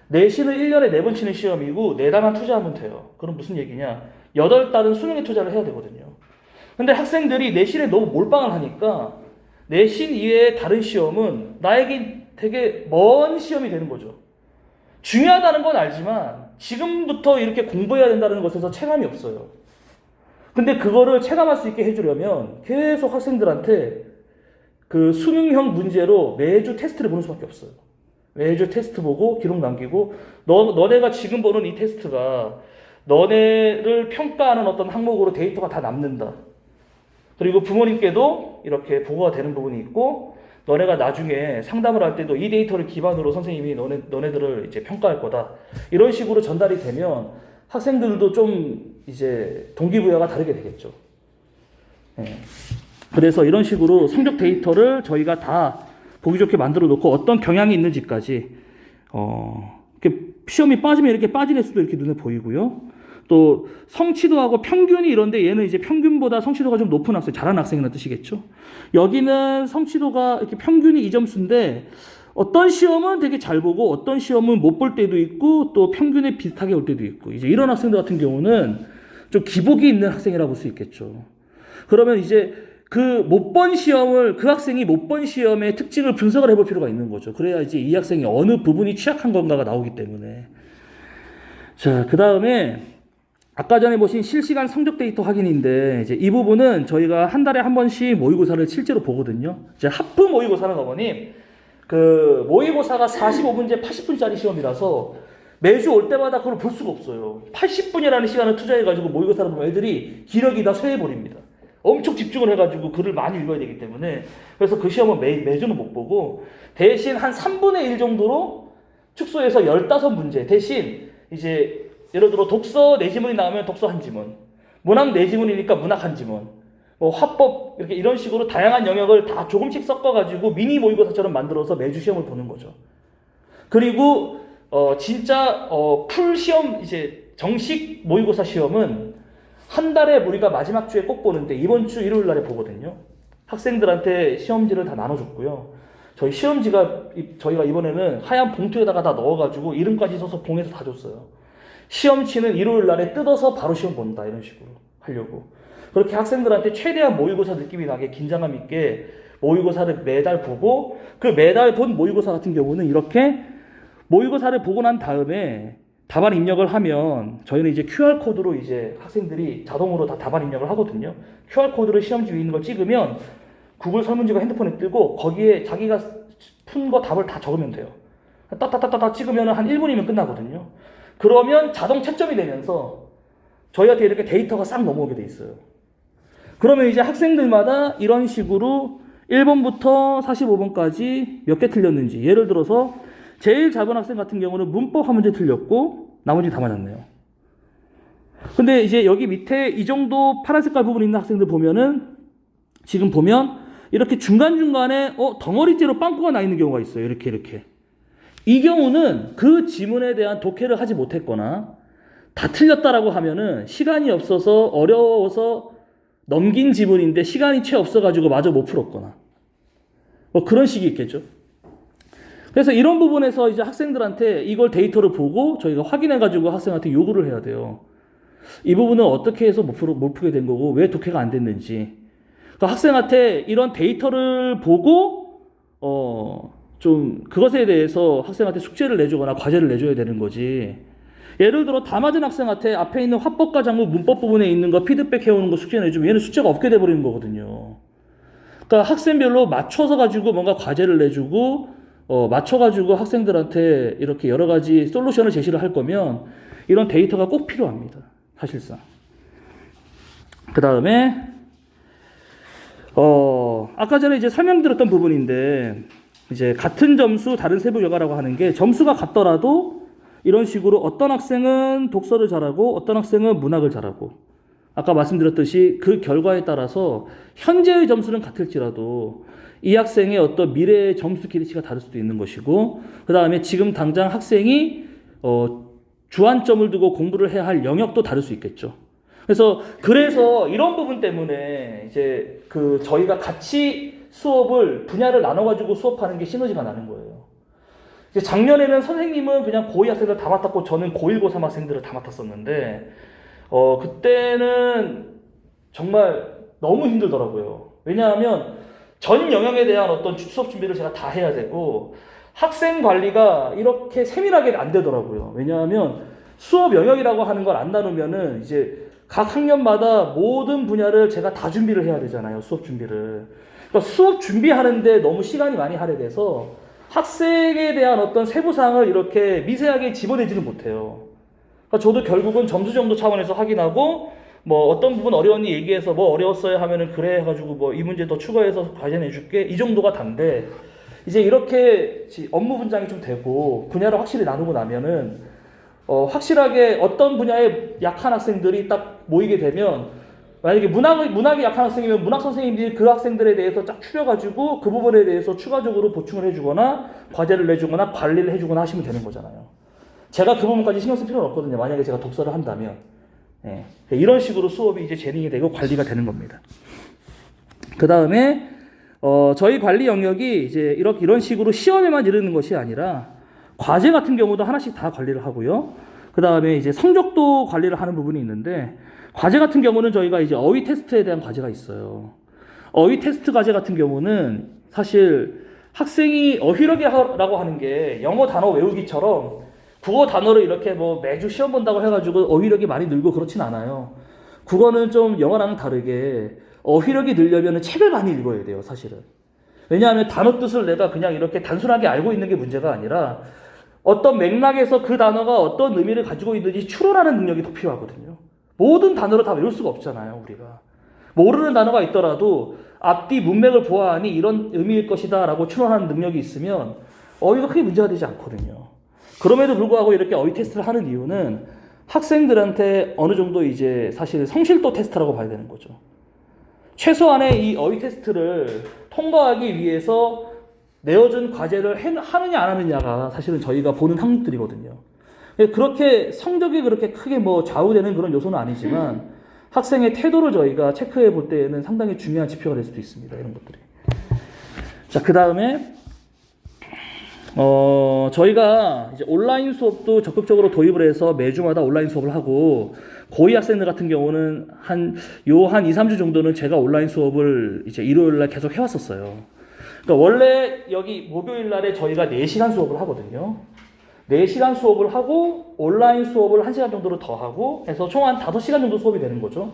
B: 내신을 1년에 4번 치는 시험이고 4달만 투자하면 돼요. 그럼 무슨 얘기냐? 8달은 수능에 투자를 해야 되거든요. 근데 학생들이 내신에 너무 몰빵을 하니까 내신 이외의 다른 시험은 나에게 되게 먼 시험이 되는 거죠. 중요하다는 건 알지만 지금부터 이렇게 공부해야 된다는 것에서 체감이 없어요. 근데 그거를 체감할 수 있게 해주려면 계속 학생들한테 그 수능형 문제로 매주 테스트를 보는 수밖에 없어요. 매주 테스트 보고 기록 남기고 너네가 지금 보는 이 테스트가 너네를 평가하는 어떤 항목으로 데이터가 다 남는다. 그리고 부모님께도 이렇게 보고가 되는 부분이 있고 너네가 나중에 상담을 할 때도 이 데이터를 기반으로 선생님이 너네들을 이제 평가할 거다. 이런 식으로 전달이 되면 학생들도 좀 이제 동기부여가 다르게 되겠죠. 네. 그래서 이런 식으로 성적 데이터를 저희가 다 보기 좋게 만들어 놓고 어떤 경향이 있는지까지 이렇게 시험이 빠지면 이렇게 빠진 횟수도 이렇게 눈에 보이고요. 또 성취도하고 평균이 이런데 얘는 이제 평균보다 성취도가 좀 높은 학생, 잘하는 학생이라는 뜻이겠죠. 여기는 성취도가 이렇게 평균이 2점수인데 어떤 시험은 되게 잘 보고 어떤 시험은 못 볼 때도 있고 또 평균에 비슷하게 올 때도 있고 이제 이런 학생들 같은 경우는 좀 기복이 있는 학생이라고 볼 수 있겠죠. 그러면 이제 그 학생이 못 본 시험의 특징을 분석을 해볼 필요가 있는 거죠. 그래야지 이 학생이 어느 부분이 취약한 건가가 나오기 때문에. 자, 그 다음에 아까 전에 보신 실시간 성적 데이터 확인인데 이제 이 부분은 저희가 한 달에 한 번씩 모의고사를 실제로 보거든요. 이제 하프 모의고사는 어머님 그 모의고사가 45분제 80분짜리 시험이라서 매주 올 때마다 그걸 볼 수가 없어요. 80분이라는 시간을 투자해가지고 모의고사를 보면 애들이 기력이 다 쇠해버립니다. 엄청 집중을 해가지고 글을 많이 읽어야 되기 때문에 그래서 그 시험은 매주는 못 보고 대신 한 3분의 1 정도로 축소해서 15문제 대신 이제 예를 들어 독서 4지문이 나오면 독서 1지문, 문학 4지문이니까 문학 1지문, 뭐 화법 이렇게 이런 식으로 다양한 영역을 다 조금씩 섞어가지고 미니 모의고사처럼 만들어서 매주 시험을 보는 거죠. 그리고 진짜 풀 시험 이제 정식 모의고사 시험은 한 달에 우리가 마지막 주에 꼭 보는데 이번 주 일요일 날에 보거든요. 학생들한테 시험지를 다 나눠줬고요. 저희 시험지가 저희가 이번에는 하얀 봉투에다가 다 넣어가지고 이름까지 써서 봉에서 다 줬어요. 시험치는 일요일 날에 뜯어서 바로 시험 본다 이런 식으로 하려고. 그렇게 학생들한테 최대한 모의고사 느낌이 나게 긴장감 있게 모의고사를 매달 보고 그 매달 본 모의고사 같은 경우는 이렇게 모의고사를 보고 난 다음에 답안 입력을 하면 저희는 이제 QR코드로 이제 학생들이 자동으로 다 답안 입력을 하거든요. QR코드를 시험지 위에 있는 걸 찍으면 구글 설문지가 핸드폰에 뜨고 거기에 자기가 푼 거 답을 다 적으면 돼요. 따따따따 찍으면 한 1분이면 끝나거든요. 그러면 자동 채점이 되면서 저희한테 이렇게 데이터가 싹 넘어오게 돼 있어요. 그러면 이제 학생들마다 이런 식으로 1번부터 45번까지 몇 개 틀렸는지, 예를 들어서 제일 작은 학생 같은 경우는 문법 한 문제 틀렸고 나머지 다 맞았네요. 근데 이제 여기 밑에 이 정도 파란 색깔 부분 있는 학생들 보면은 지금 보면 이렇게 중간중간에 덩어리째로 빵꾸가 나 있는 경우가 있어요. 이렇게. 이 경우는 그 지문에 대한 독해를 하지 못했거나 다 틀렸다라고 하면은 시간이 없어서 어려워서 넘긴 지문인데 시간이 채 없어가지고 마저 못 풀었거나 뭐 그런 식이 있겠죠. 그래서 이런 부분에서 이제 학생들한테 이걸 데이터를 보고 저희가 확인해가지고 학생한테 요구를 해야 돼요. 이 부분은 어떻게 해서 못 풀게 된 거고 왜 독해가 안 됐는지. 그러니까 학생한테 이런 데이터를 보고 좀 그것에 대해서 학생한테 숙제를 내주거나 과제를 내줘야 되는 거지. 예를 들어 다 맞은 학생한테 앞에 있는 화법과 작문 문법 부분에 있는 거 피드백 해오는 거 숙제 내주면 얘는 숙제가 없게 돼버리는 거거든요. 그러니까 학생별로 맞춰서 가지고 뭔가 과제를 내주고 맞춰가지고 학생들한테 이렇게 여러 가지 솔루션을 제시를 할 거면 이런 데이터가 꼭 필요합니다. 사실상. 그 다음에 아까 전에 이제 설명드렸던 부분인데 이제 같은 점수 다른 세부 결과라고 하는 게 점수가 같더라도 이런 식으로 어떤 학생은 독서를 잘하고 어떤 학생은 문학을 잘하고 아까 말씀드렸듯이 그 결과에 따라서 현재의 점수는 같을지라도 이 학생의 어떤 미래의 점수 기대치가 다를 수도 있는 것이고 그 다음에 지금 당장 학생이 주안점을 두고 공부를 해야 할 영역도 다를 수 있겠죠. 그래서 이런 부분 때문에 이제 저희가 같이 수업을 분야를 나눠가지고 수업하는 게 시너지가 나는 거예요. 이제 작년에는 선생님은 그냥 고2 학생들 다 맡았고 저는 고1, 고3 학생들을 다 맡았었는데 그때는 정말 너무 힘들더라고요. 왜냐하면 전 영역에 대한 어떤 수업 준비를 제가 다 해야 되고 학생 관리가 이렇게 세밀하게 안 되더라고요. 왜냐하면 수업 영역이라고 하는 걸 안 나누면은 이제 각 학년마다 모든 분야를 제가 다 준비를 해야 되잖아요. 수업 준비를. 그러니까 수업 준비하는데 너무 시간이 많이 할애돼서 학생에 대한 어떤 세부사항을 이렇게 미세하게 집어내지는 못해요. 그러니까 저도 결국은 점수 정도 차원에서 확인하고 뭐 어떤 부분 어려웠니 얘기해서 뭐 어려웠어요 하면은 그래 해가지고 뭐 이 문제 더 추가해서 과제 내줄게 이 정도가 단데 이제 이렇게 업무 분장이 좀 되고 분야를 확실히 나누고 나면은 확실하게 어떤 분야에 약한 학생들이 딱 모이게 되면 만약에 문학이 약한 학생이면 문학 선생님들이 그 학생들에 대해서 쫙 추려가지고 그 부분에 대해서 추가적으로 보충을 해주거나 과제를 내주거나 관리를 해주거나 하시면 되는 거잖아요. 제가 그 부분까지 신경 쓸 필요는 없거든요. 만약에 제가 독서를 한다면. 예. 이런 식으로 수업이 이제 진행이 되고 관리가 되는 겁니다. 그 다음에 저희 관리 영역이 이제 이런 식으로 시험에만 이르는 것이 아니라 과제 같은 경우도 하나씩 다 관리를 하고요. 그 다음에 이제 성적도 관리를 하는 부분이 있는데 과제 같은 경우는 저희가 이제 어휘 테스트에 대한 과제가 있어요. 어휘 테스트 과제 같은 경우는 사실 학생이 어휘력이라고 하는 게 영어 단어 외우기처럼 국어 단어를 이렇게 뭐 매주 시험 본다고 해가지고 어휘력이 많이 늘고 그렇진 않아요. 국어는 좀 영어랑은 다르게 어휘력이 늘려면 책을 많이 읽어야 돼요, 사실은. 왜냐하면 단어 뜻을 내가 그냥 이렇게 단순하게 알고 있는 게 문제가 아니라 어떤 맥락에서 그 단어가 어떤 의미를 가지고 있는지 추론하는 능력이 더 필요하거든요. 모든 단어를 다 외울 수가 없잖아요, 우리가. 모르는 단어가 있더라도 앞뒤 문맥을 보아하니 이런 의미일 것이다 라고 추론하는 능력이 있으면 어휘가 크게 문제가 되지 않거든요. 그럼에도 불구하고 이렇게 어휘 테스트를 하는 이유는 학생들한테 어느 정도 이제 사실 성실도 테스트라고 봐야 되는 거죠. 최소한의 이 어휘 테스트를 통과하기 위해서 내어준 과제를 하느냐 안 하느냐가 사실은 저희가 보는 항목들이거든요. 그렇게 성적이 그렇게 크게 뭐 좌우되는 그런 요소는 아니지만 학생의 태도를 저희가 체크해 볼 때에는 상당히 중요한 지표가 될 수도 있습니다. 이런 것들이. 자, 그 다음에 저희가 이제 온라인 수업도 적극적으로 도입을 해서 매주마다 온라인 수업을 하고 고2 학생들 같은 경우는 한 2, 3주 정도는 제가 온라인 수업을 이제 일요일 날 계속 해왔었어요. 그러니까 원래 여기 목요일 날에 저희가 4시간 수업을 하거든요. 4시간 수업을 하고 온라인 수업을 1시간 정도를 더 하고 해서 총 한 5시간 정도 수업이 되는 거죠.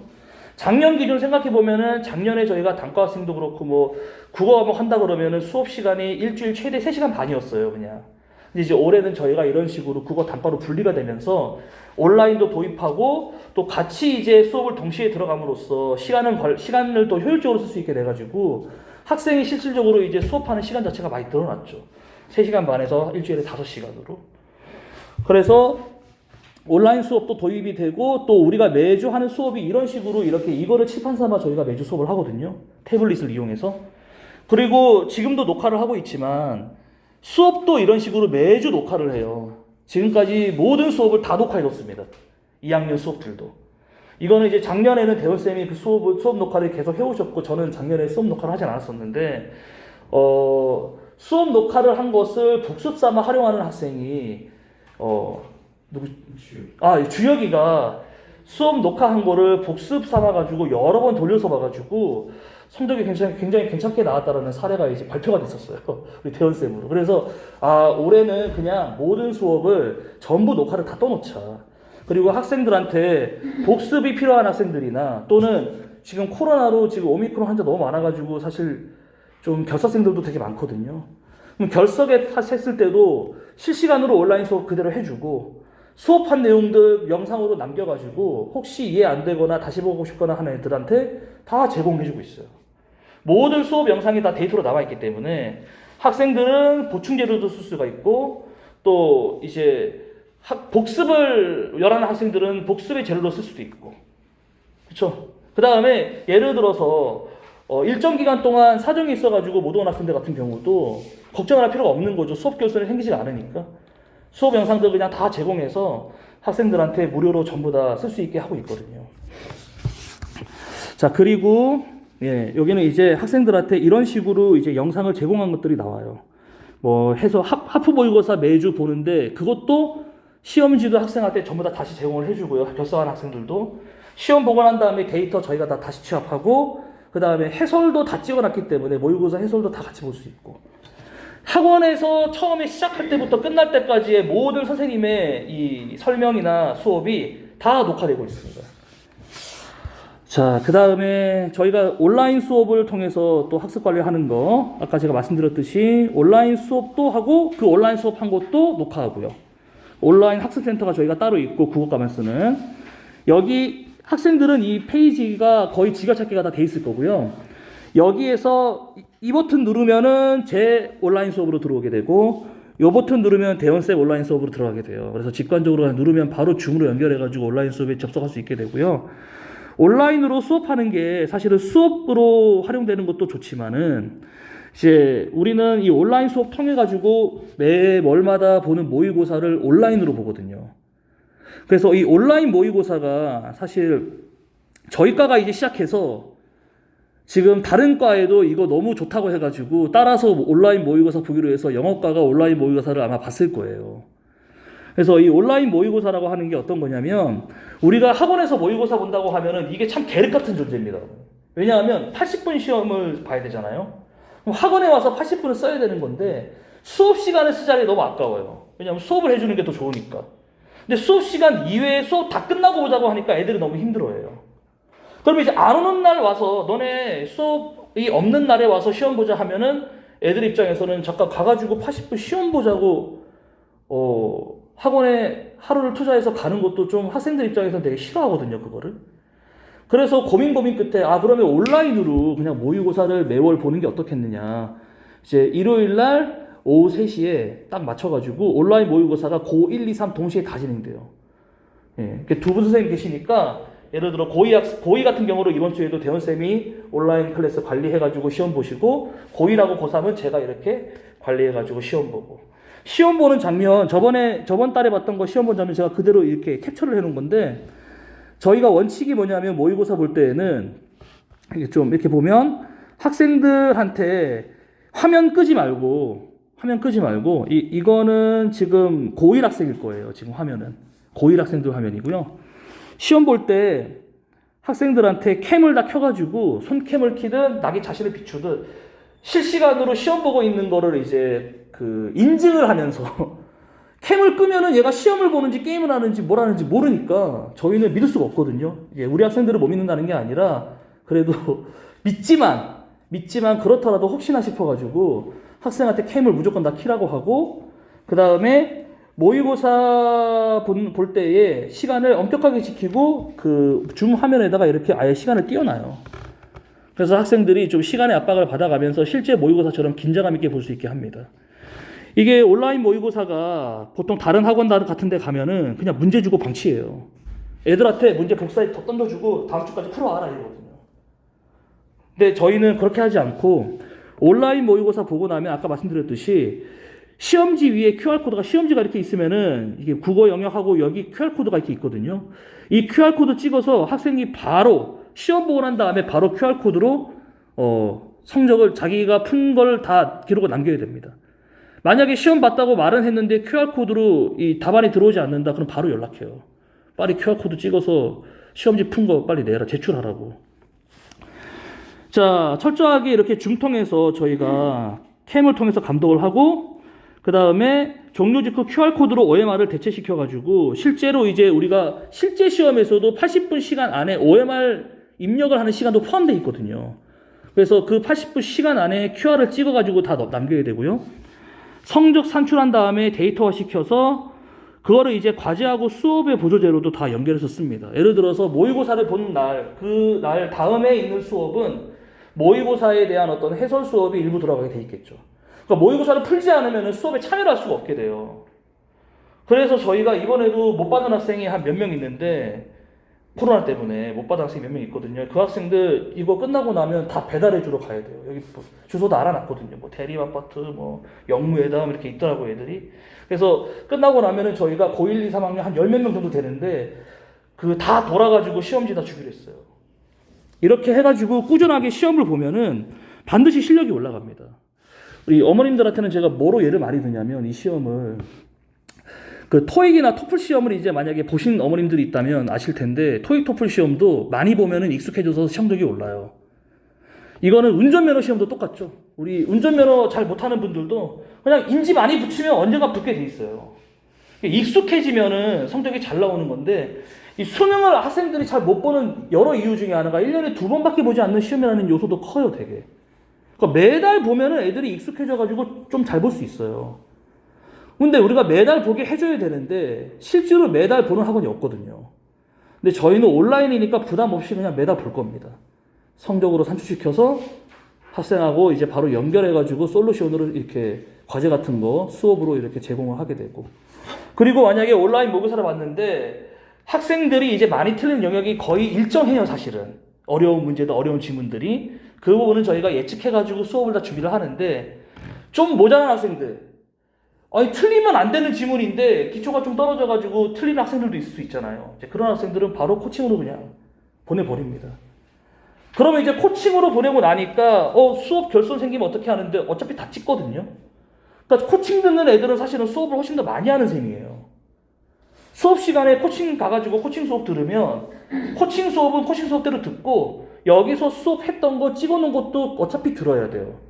B: 작년 기준 생각해 보면은 작년에 저희가 단과 학생도 그렇고 뭐 국어 과목 한다 그러면은 수업 시간이 일주일 최대 3시간 반이었어요, 그냥. 근데 이제 올해는 저희가 이런 식으로 국어 단과로 분리가 되면서 온라인도 도입하고 또 같이 이제 수업을 동시에 들어감으로써 시간을 더 효율적으로 쓸 수 있게 돼가지고 학생이 실질적으로 이제 수업하는 시간 자체가 많이 늘어났죠. 3시간 반에서 일주일에 5시간으로. 그래서 온라인 수업도 도입이 되고 또 우리가 매주 하는 수업이 이런 식으로 이렇게 이거를 칠판 삼아 저희가 매주 수업을 하거든요. 태블릿을 이용해서. 그리고 지금도 녹화를 하고 있지만 수업도 이런 식으로 매주 녹화를 해요. 지금까지 모든 수업을 다 녹화해뒀습니다. 2학년 수업들도. 이거는 이제 작년에는 대원쌤이 그 수업 녹화를 계속 해오셨고 저는 작년에 수업 녹화를 하진 않았었는데 수업 녹화를 한 것을 복습 삼아 활용하는 학생이 주혁이가 수업 녹화한 거를 복습 삼아가지고 여러 번 돌려서 봐가지고 성적이 굉장히 괜찮게 나왔다라는 사례가 이제 발표가 됐었어요. 우리 대원쌤으로. 그래서 올해는 그냥 모든 수업을 전부 녹화를 다 떠놓자. 그리고 학생들한테 복습이 필요한 학생들이나 또는 지금 코로나로 지금 오미크론 환자 너무 많아가지고 사실 좀 결석생들도 되게 많거든요. 그럼 결석에 했을 때도 실시간으로 온라인 수업 그대로 해주고 수업한 내용들 영상으로 남겨가지고 혹시 이해 안 되거나 다시 보고 싶거나 하는 애들한테 다 제공해주고 있어요. 모든 수업 영상이 다 데이터로 나와 있기 때문에 학생들은 보충 재료도 쓸 수가 있고 또 이제 복습을 열하는 학생들은 복습의 재료로 쓸 수도 있고 그렇죠? 그 다음에 예를 들어서 일정 기간 동안 사정이 있어가지고 못 온 학생들 같은 경우도 걱정을 할 필요가 없는 거죠. 수업 교수는 생기지가 않으니까 수업 영상들 그냥 다 제공해서 학생들한테 무료로 전부 다 쓸 수 있게 하고 있거든요. 자, 그리고 여기는 이제 학생들한테 이런 식으로 이제 영상을 제공한 것들이 나와요. 뭐 해서 하프 모의고사 매주 보는데 그것도 시험지도 학생한테 전부 다 다시 제공을 해주고요. 결석한 학생들도 시험 보고 난 다음에 데이터 저희가 다 다시 취합하고 그 다음에 해설도 다 찍어놨기 때문에 모의고사 해설도 다 같이 볼 수 있고 학원에서 처음에 시작할 때부터 끝날 때까지의 모든 선생님의 이 설명이나 수업이 다 녹화되고 있습니다. 자, 그 다음에 저희가 온라인 수업을 통해서 또 학습 관리를 하는 거 아까 제가 말씀드렸듯이 온라인 수업도 하고 그 온라인 수업 한 것도 녹화하고요. 온라인 학습센터가 저희가 따로 있고 국어과만 쓰는 여기 학생들은 이 페이지가 거의 지가찾기가 다 돼 있을 거고요. 여기에서 이 버튼 누르면은 제 온라인 수업으로 들어오게 되고 이 버튼 누르면 대원쌤 온라인 수업으로 들어가게 돼요. 그래서 직관적으로 누르면 바로 줌으로 연결해가지고 온라인 수업에 접속할 수 있게 되고요. 온라인으로 수업하는 게 사실은 수업으로 활용되는 것도 좋지만은 이제 우리는 이 온라인 수업 통해 가지고 매 월마다 보는 모의고사를 온라인으로 보거든요. 그래서 이 온라인 모의고사가 사실 저희 과가 이제 시작해서 지금 다른 과에도 이거 너무 좋다고 해가지고 따라서 온라인 모의고사 보기로 해서 영어과가 온라인 모의고사를 아마 봤을 거예요. 그래서 이 온라인 모의고사라고 하는 게 어떤 거냐면 우리가 학원에서 모의고사 본다고 하면은 이게 참 계륵 같은 존재입니다. 왜냐하면 80분 시험을 봐야 되잖아요. 그럼 학원에 와서 80분을 써야 되는 건데 수업 시간을 쓰자니 너무 아까워요. 왜냐하면 수업을 해주는 게 더 좋으니까. 근데 수업 시간 이외에 수업 다 끝나고 보자고 하니까 애들이 너무 힘들어해요. 그럼 이제 안 오는 날 와서 너네 수업이 없는 날에 와서 시험 보자 하면은 애들 입장에서는 잠깐 가가지고 80분 시험 보자고 학원에 하루를 투자해서 가는 것도 좀 학생들 입장에서는 되게 싫어하거든요, 그거를. 그래서 고민 끝에 그러면 온라인으로 그냥 모의고사를 매월 보는 게 어떻겠느냐. 이제 일요일 날 오후 3시에 딱 맞춰가지고 온라인 모의고사가 고 1, 2, 3 동시에 다 진행돼요. 예, 두 분 선생님 계시니까 예를 들어 고2 같은 경우로 이번 주에도 대원쌤이 온라인 클래스 관리해가지고 시험 보시고 고1하고 고3은 제가 이렇게 관리해가지고 시험 보고 시험 보는 장면 저번 달에 봤던 거 시험 본 장면 제가 그대로 이렇게 캡처를 해놓은 건데 저희가 원칙이 뭐냐면 모의고사 볼 때에는 좀 이렇게 보면 학생들한테 화면 끄지 말고 이거는 지금 고1 학생일 거예요. 지금 화면은 고1 학생들 화면이고요. 시험 볼 때 학생들한테 캠을 다 켜가지고 손캠을 키든 자기 자신을 비추든 실시간으로 시험 보고 있는 거를 이제 인증을 하면서 캠을 끄면은 얘가 시험을 보는지 게임을 하는지 뭘 하는지 모르니까 저희는 믿을 수가 없거든요. 예, 우리 학생들을 못 믿는다는 게 아니라 그래도 믿지만 그렇더라도 혹시나 싶어가지고 학생한테 캠을 무조건 다 키라고 하고, 그 다음에 모의고사 볼 때에 시간을 엄격하게 지키고 그 줌 화면에다가 이렇게 아예 시간을 띄워놔요. 그래서 학생들이 좀 시간의 압박을 받아가면서 실제 모의고사처럼 긴장감 있게 볼 수 있게 합니다. 이게 온라인 모의고사가 보통 다른 학원 같은 데 가면은 그냥 문제 주고 방치해요. 애들한테 문제 복사해 더 던져주고 다음 주까지 풀어와라 이러거든요. 근데 저희는 그렇게 하지 않고 온라인 모의고사 보고 나면 아까 말씀드렸듯이 시험지 위에 QR코드가, 시험지가 이렇게 있으면은 이게 국어 영역하고 여기 QR코드가 이렇게 있거든요. 이 QR코드 찍어서 학생이 바로 시험 보고 난 다음에 바로 QR코드로 성적을 자기가 푼 걸 다 기록을 남겨야 됩니다. 만약에 시험 봤다고 말은 했는데 QR코드로 이 답안이 들어오지 않는다, 그럼 바로 연락해요. 빨리 QR코드 찍어서 시험지 푼 거 빨리 내라, 제출하라고. 자, 철저하게 이렇게 줌 통해서 저희가 캠을 통해서 감독을 하고, 그 다음에 종료 직후 QR코드로 OMR을 대체시켜가지고, 실제로 이제 우리가 실제 시험에서도 80분 시간 안에 OMR 입력을 하는 시간도 포함되어 있거든요. 그래서 그 80분 시간 안에 QR을 찍어가지고 다 남겨야 되고요. 성적 산출한 다음에 데이터화 시켜서 그거를 이제 과제하고 수업의 보조제로도 다 연결해서 씁니다. 예를 들어서 모의고사를 본 날, 그 날 다음에 있는 수업은 모의고사에 대한 어떤 해설 수업이 일부 들어가게 돼 있겠죠. 그러니까 모의고사를 풀지 않으면 수업에 참여를 할 수가 없게 돼요. 그래서 저희가 이번에도 못 받은 학생이 한 몇 명 있는데, 코로나 때문에 못 받은 학생이 몇 명 있거든요. 그 학생들 이거 끝나고 나면 다 배달해 주러 가야 돼요. 여기 주소도 알아놨거든요. 뭐 대림아파트, 뭐 영무회담 이렇게 있더라고요, 애들이. 그래서 끝나고 나면은 저희가 고1, 2, 3학년 한 10몇 명 정도 되는데 그 다 돌아가지고 시험지 다 주기로 했어요. 이렇게 해가지고 꾸준하게 시험을 보면은 반드시 실력이 올라갑니다. 우리 어머님들한테는 제가 뭐로 예를 많이 드냐면, 이 시험을 그 토익이나 토플 시험을 이제 만약에 보신 어머님들이 있다면 아실 텐데, 토익 토플 시험도 많이 보면은 익숙해져서 성적이 올라요. 이거는 운전면허 시험도 똑같죠. 우리 운전면허 잘 못하는 분들도 그냥 인지 많이 붙이면 언젠가 붙게 돼 있어요. 익숙해지면은 성적이 잘 나오는 건데, 이 수능을 학생들이 잘 못 보는 여러 이유 중에 하나가 1년에 2번밖에 보지 않는 시험이라는 요소도 커요, 되게. 그러니까 매달 보면은 애들이 익숙해져가지고 좀 잘 볼 수 있어요. 근데 우리가 매달 보게 해줘야 되는데 실제로 매달 보는 학원이 없거든요. 근데 저희는 온라인이니까 부담 없이 그냥 매달 볼 겁니다. 성적으로 산출시켜서 학생하고 이제 바로 연결해가지고 솔루션으로 이렇게 과제 같은 거 수업으로 이렇게 제공을 하게 되고, 그리고 만약에 온라인 모의고사를 봤는데 학생들이 이제 많이 틀린 영역이 거의 일정해요, 사실은. 어려운 문제도 어려운 지문들이. 그 부분은 저희가 예측해가지고 수업을 다 준비를 하는데, 좀 모자란 학생들, 아니 틀리면 안 되는 지문인데 기초가 좀 떨어져가지고 틀리는 학생들도 있을 수 있잖아요. 이제 그런 학생들은 바로 코칭으로 그냥 보내버립니다. 그러면 이제 코칭으로 보내고 나니까 수업 결손 생기면 어떻게 하는데 어차피 다 찍거든요. 그러니까 코칭 듣는 애들은 사실은 수업을 훨씬 더 많이 하는 셈이에요. 수업 시간에 코칭 가가지고 코칭 수업 들으면 코칭 수업은 코칭 수업대로 듣고 여기서 수업했던 거 찍어놓은 것도 어차피 들어야 돼요.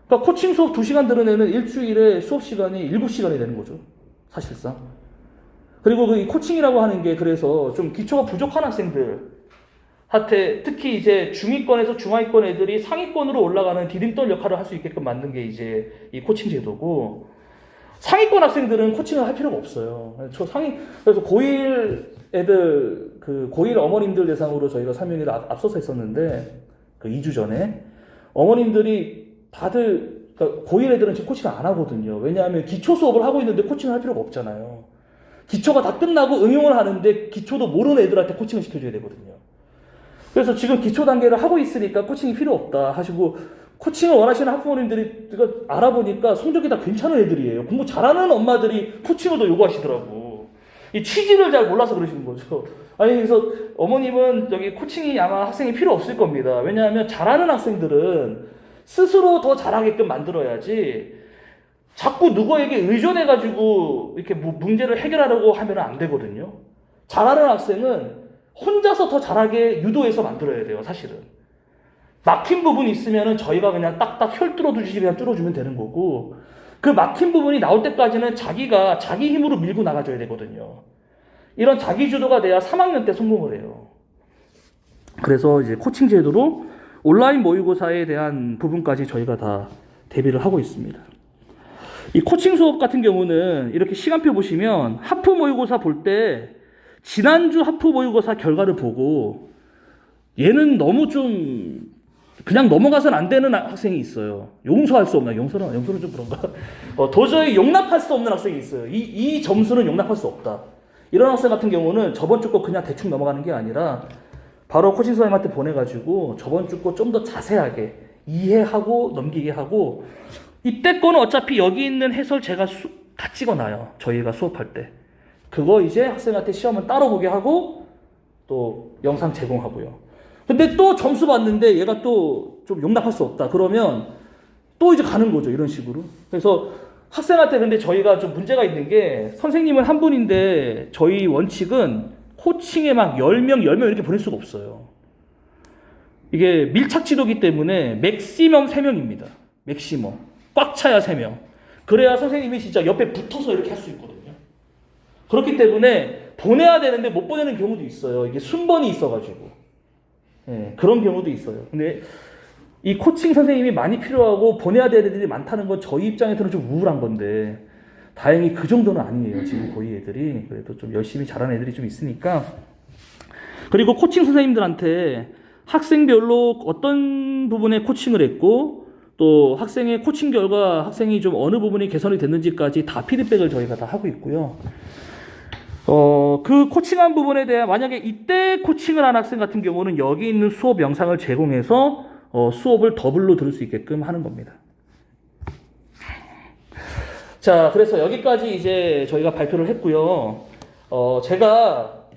B: 그러니까 코칭 수업 2시간 들은 애는 일주일에 수업 시간이 7시간이 되는 거죠, 사실상. 그리고 그 코칭이라고 하는 게 그래서 좀 기초가 부족한 학생들한테 특히 이제 중위권에서 중하위권 애들이 상위권으로 올라가는 디딤돌 역할을 할 수 있게끔 만든 게 이제 이 코칭 제도고, 상위권 학생들은 코칭을 할 필요가 없어요. 그래서 고1 애들, 그 고1 어머님들 대상으로 저희가 설명회를 앞서서 했었는데, 그 2주 전에 어머님들이 다들, 그러니까 고1 애들은 지금 코칭을 안 하거든요. 왜냐하면 기초 수업을 하고 있는데 코칭을 할 필요가 없잖아요. 기초가 다 끝나고 응용을 하는데 기초도 모르는 애들한테 코칭을 시켜줘야 되거든요. 그래서 지금 기초 단계를 하고 있으니까 코칭이 필요 없다 하시고, 코칭을 원하시는 학부모님들이 알아보니까 성적이 다 괜찮은 애들이에요. 공부 잘하는 엄마들이 코칭을 더 요구하시더라고. 이 취지를 잘 몰라서 그러시는 거죠. 아니, 그래서 어머님은 여기 코칭이 아마 학생이 필요 없을 겁니다. 왜냐하면 잘하는 학생들은 스스로 더 잘하게끔 만들어야지 자꾸 누구에게 의존해가지고 이렇게 문제를 해결하려고 하면 안 되거든요. 잘하는 학생은 혼자서 더 잘하게 유도해서 만들어야 돼요, 사실은. 막힌 부분이 있으면은 저희가 그냥 딱딱 혈 뚫어주듯이 그냥 뚫어주면 되는 거고, 그 막힌 부분이 나올 때까지는 자기가 자기 힘으로 밀고 나가줘야 되거든요. 이런 자기 주도가 돼야 3학년 때 성공을 해요. 그래서 이제 코칭 제도로 온라인 모의고사에 대한 부분까지 저희가 다 대비를 하고 있습니다. 이 코칭 수업 같은 경우는 이렇게 시간표 보시면 하프 모의고사 볼 때 지난주 하프 모의고사 결과를 보고 얘는 너무 좀 그냥 넘어가선 안 되는 학생이 있어요. 용서할 수 없나? 용서는 좀 그런가? 도저히 용납할 수 없는 학생이 있어요. 이 점수는 용납할 수 없다. 이런 학생 같은 경우는 저번 주 거 그냥 대충 넘어가는 게 아니라 바로 코칭 선생님한테 보내가지고 저번 주 거 좀 더 자세하게 이해하고 넘기게 하고 이때 거는 어차피 여기 있는 해설 제가 다 찍어놔요. 저희가 수업할 때. 그거 이제 학생한테 시험은 따로 보게 하고 또 영상 제공하고요. 근데 또 점수 봤는데 얘가 또 좀 용납할 수 없다. 그러면 또 이제 가는 거죠. 이런 식으로. 그래서 학생한테 근데 저희가 좀 문제가 있는 게 선생님은 한 분인데 저희 원칙은 코칭에 막 10명 이렇게 보낼 수가 없어요. 이게 밀착 지도기 때문에 맥시멈 3명입니다. 맥시멈. 꽉 차야 3명. 그래야 선생님이 진짜 옆에 붙어서 이렇게 할 수 있거든요. 그렇기 때문에 보내야 되는데 못 보내는 경우도 있어요. 이게 순번이 있어가지고. 예, 그런 경우도 있어요. 근데 이 코칭 선생님이 많이 필요하고 보내야 될 애들이 많다는 건 저희 입장에서는 좀 우울한 건데 다행히 그 정도는 아니에요. 지금 거의 애들이. 그래도 좀 열심히 잘하는 애들이 좀 있으니까. 그리고 코칭 선생님들한테 학생별로 어떤 부분에 코칭을 했고 또 학생의 코칭 결과 학생이 좀 어느 부분이 개선이 됐는지까지 다 피드백을 저희가 다 하고 있고요. 그 코칭한 부분에 대해 만약에 이때 코칭을 한 학생 같은 경우는 여기 있는 수업 영상을 제공해서 수업을 더블로 들을 수 있게끔 하는 겁니다. 자, 그래서 여기까지 이제 저희가 발표를 했고요.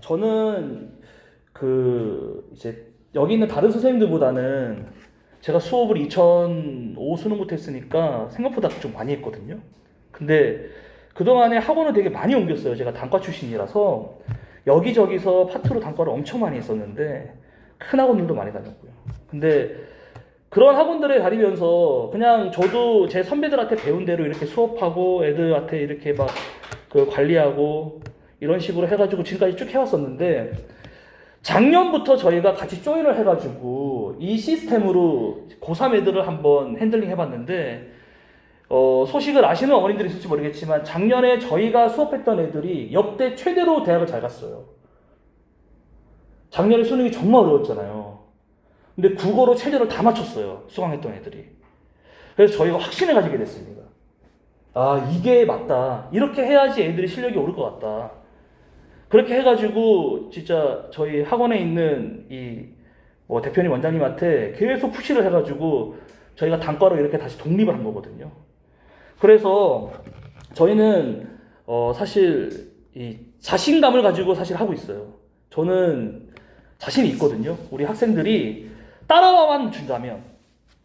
B: 저는 이제 여기 있는 다른 선생님들보다는 제가 수업을 2005 수능부터 했으니까 생각보다 좀 많이 했거든요. 근데 그동안에 학원을 되게 많이 옮겼어요. 제가 단과 출신이라서 여기저기서 파트로 단과를 엄청 많이 했었는데 큰 학원들도 많이 다녔고요. 근데 그런 학원들에 다니면서 그냥 저도 제 선배들한테 배운 대로 이렇게 수업하고 애들한테 이렇게 막 그 관리하고 이런 식으로 해가지고 지금까지 쭉 해왔었는데 작년부터 저희가 같이 조인을 해가지고 이 시스템으로 고3 애들을 한번 핸들링 해봤는데 소식을 아시는 어머님들이 있을지 모르겠지만 작년에 저희가 수업했던 애들이 역대 최대로 대학을 잘 갔어요. 작년에 수능이 정말 어려웠잖아요. 근데 국어로 체제를 다 맞췄어요. 수강했던 애들이. 그래서 저희가 확신을 가지게 됐습니다. 아, 이게 맞다. 이렇게 해야지 애들이 실력이 오를 것 같다. 그렇게 해가지고 진짜 저희 학원에 있는 대표님 원장님한테 계속 푸시를 해가지고 저희가 단과로 이렇게 다시 독립을 한 거거든요. 그래서 저희는 사실 이 자신감을 가지고 사실 하고 있어요. 저는 자신이 있거든요. 우리 학생들이 따라와만 준다면,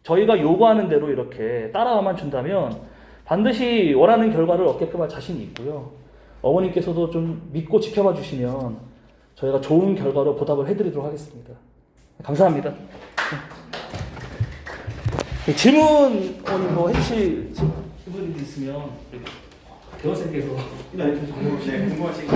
B: 저희가 요구하는 대로 이렇게 따라와만 준다면 반드시 원하는 결과를 얻게끔 할 자신이 있고요. 어머님께서도 좀 믿고 지켜봐 주시면 저희가 좋은 결과로 보답을 해드리도록 하겠습니다. 감사합니다. 질문 뭐 해주실 질문이 있으면 대원생께서
A: 네, 궁금하신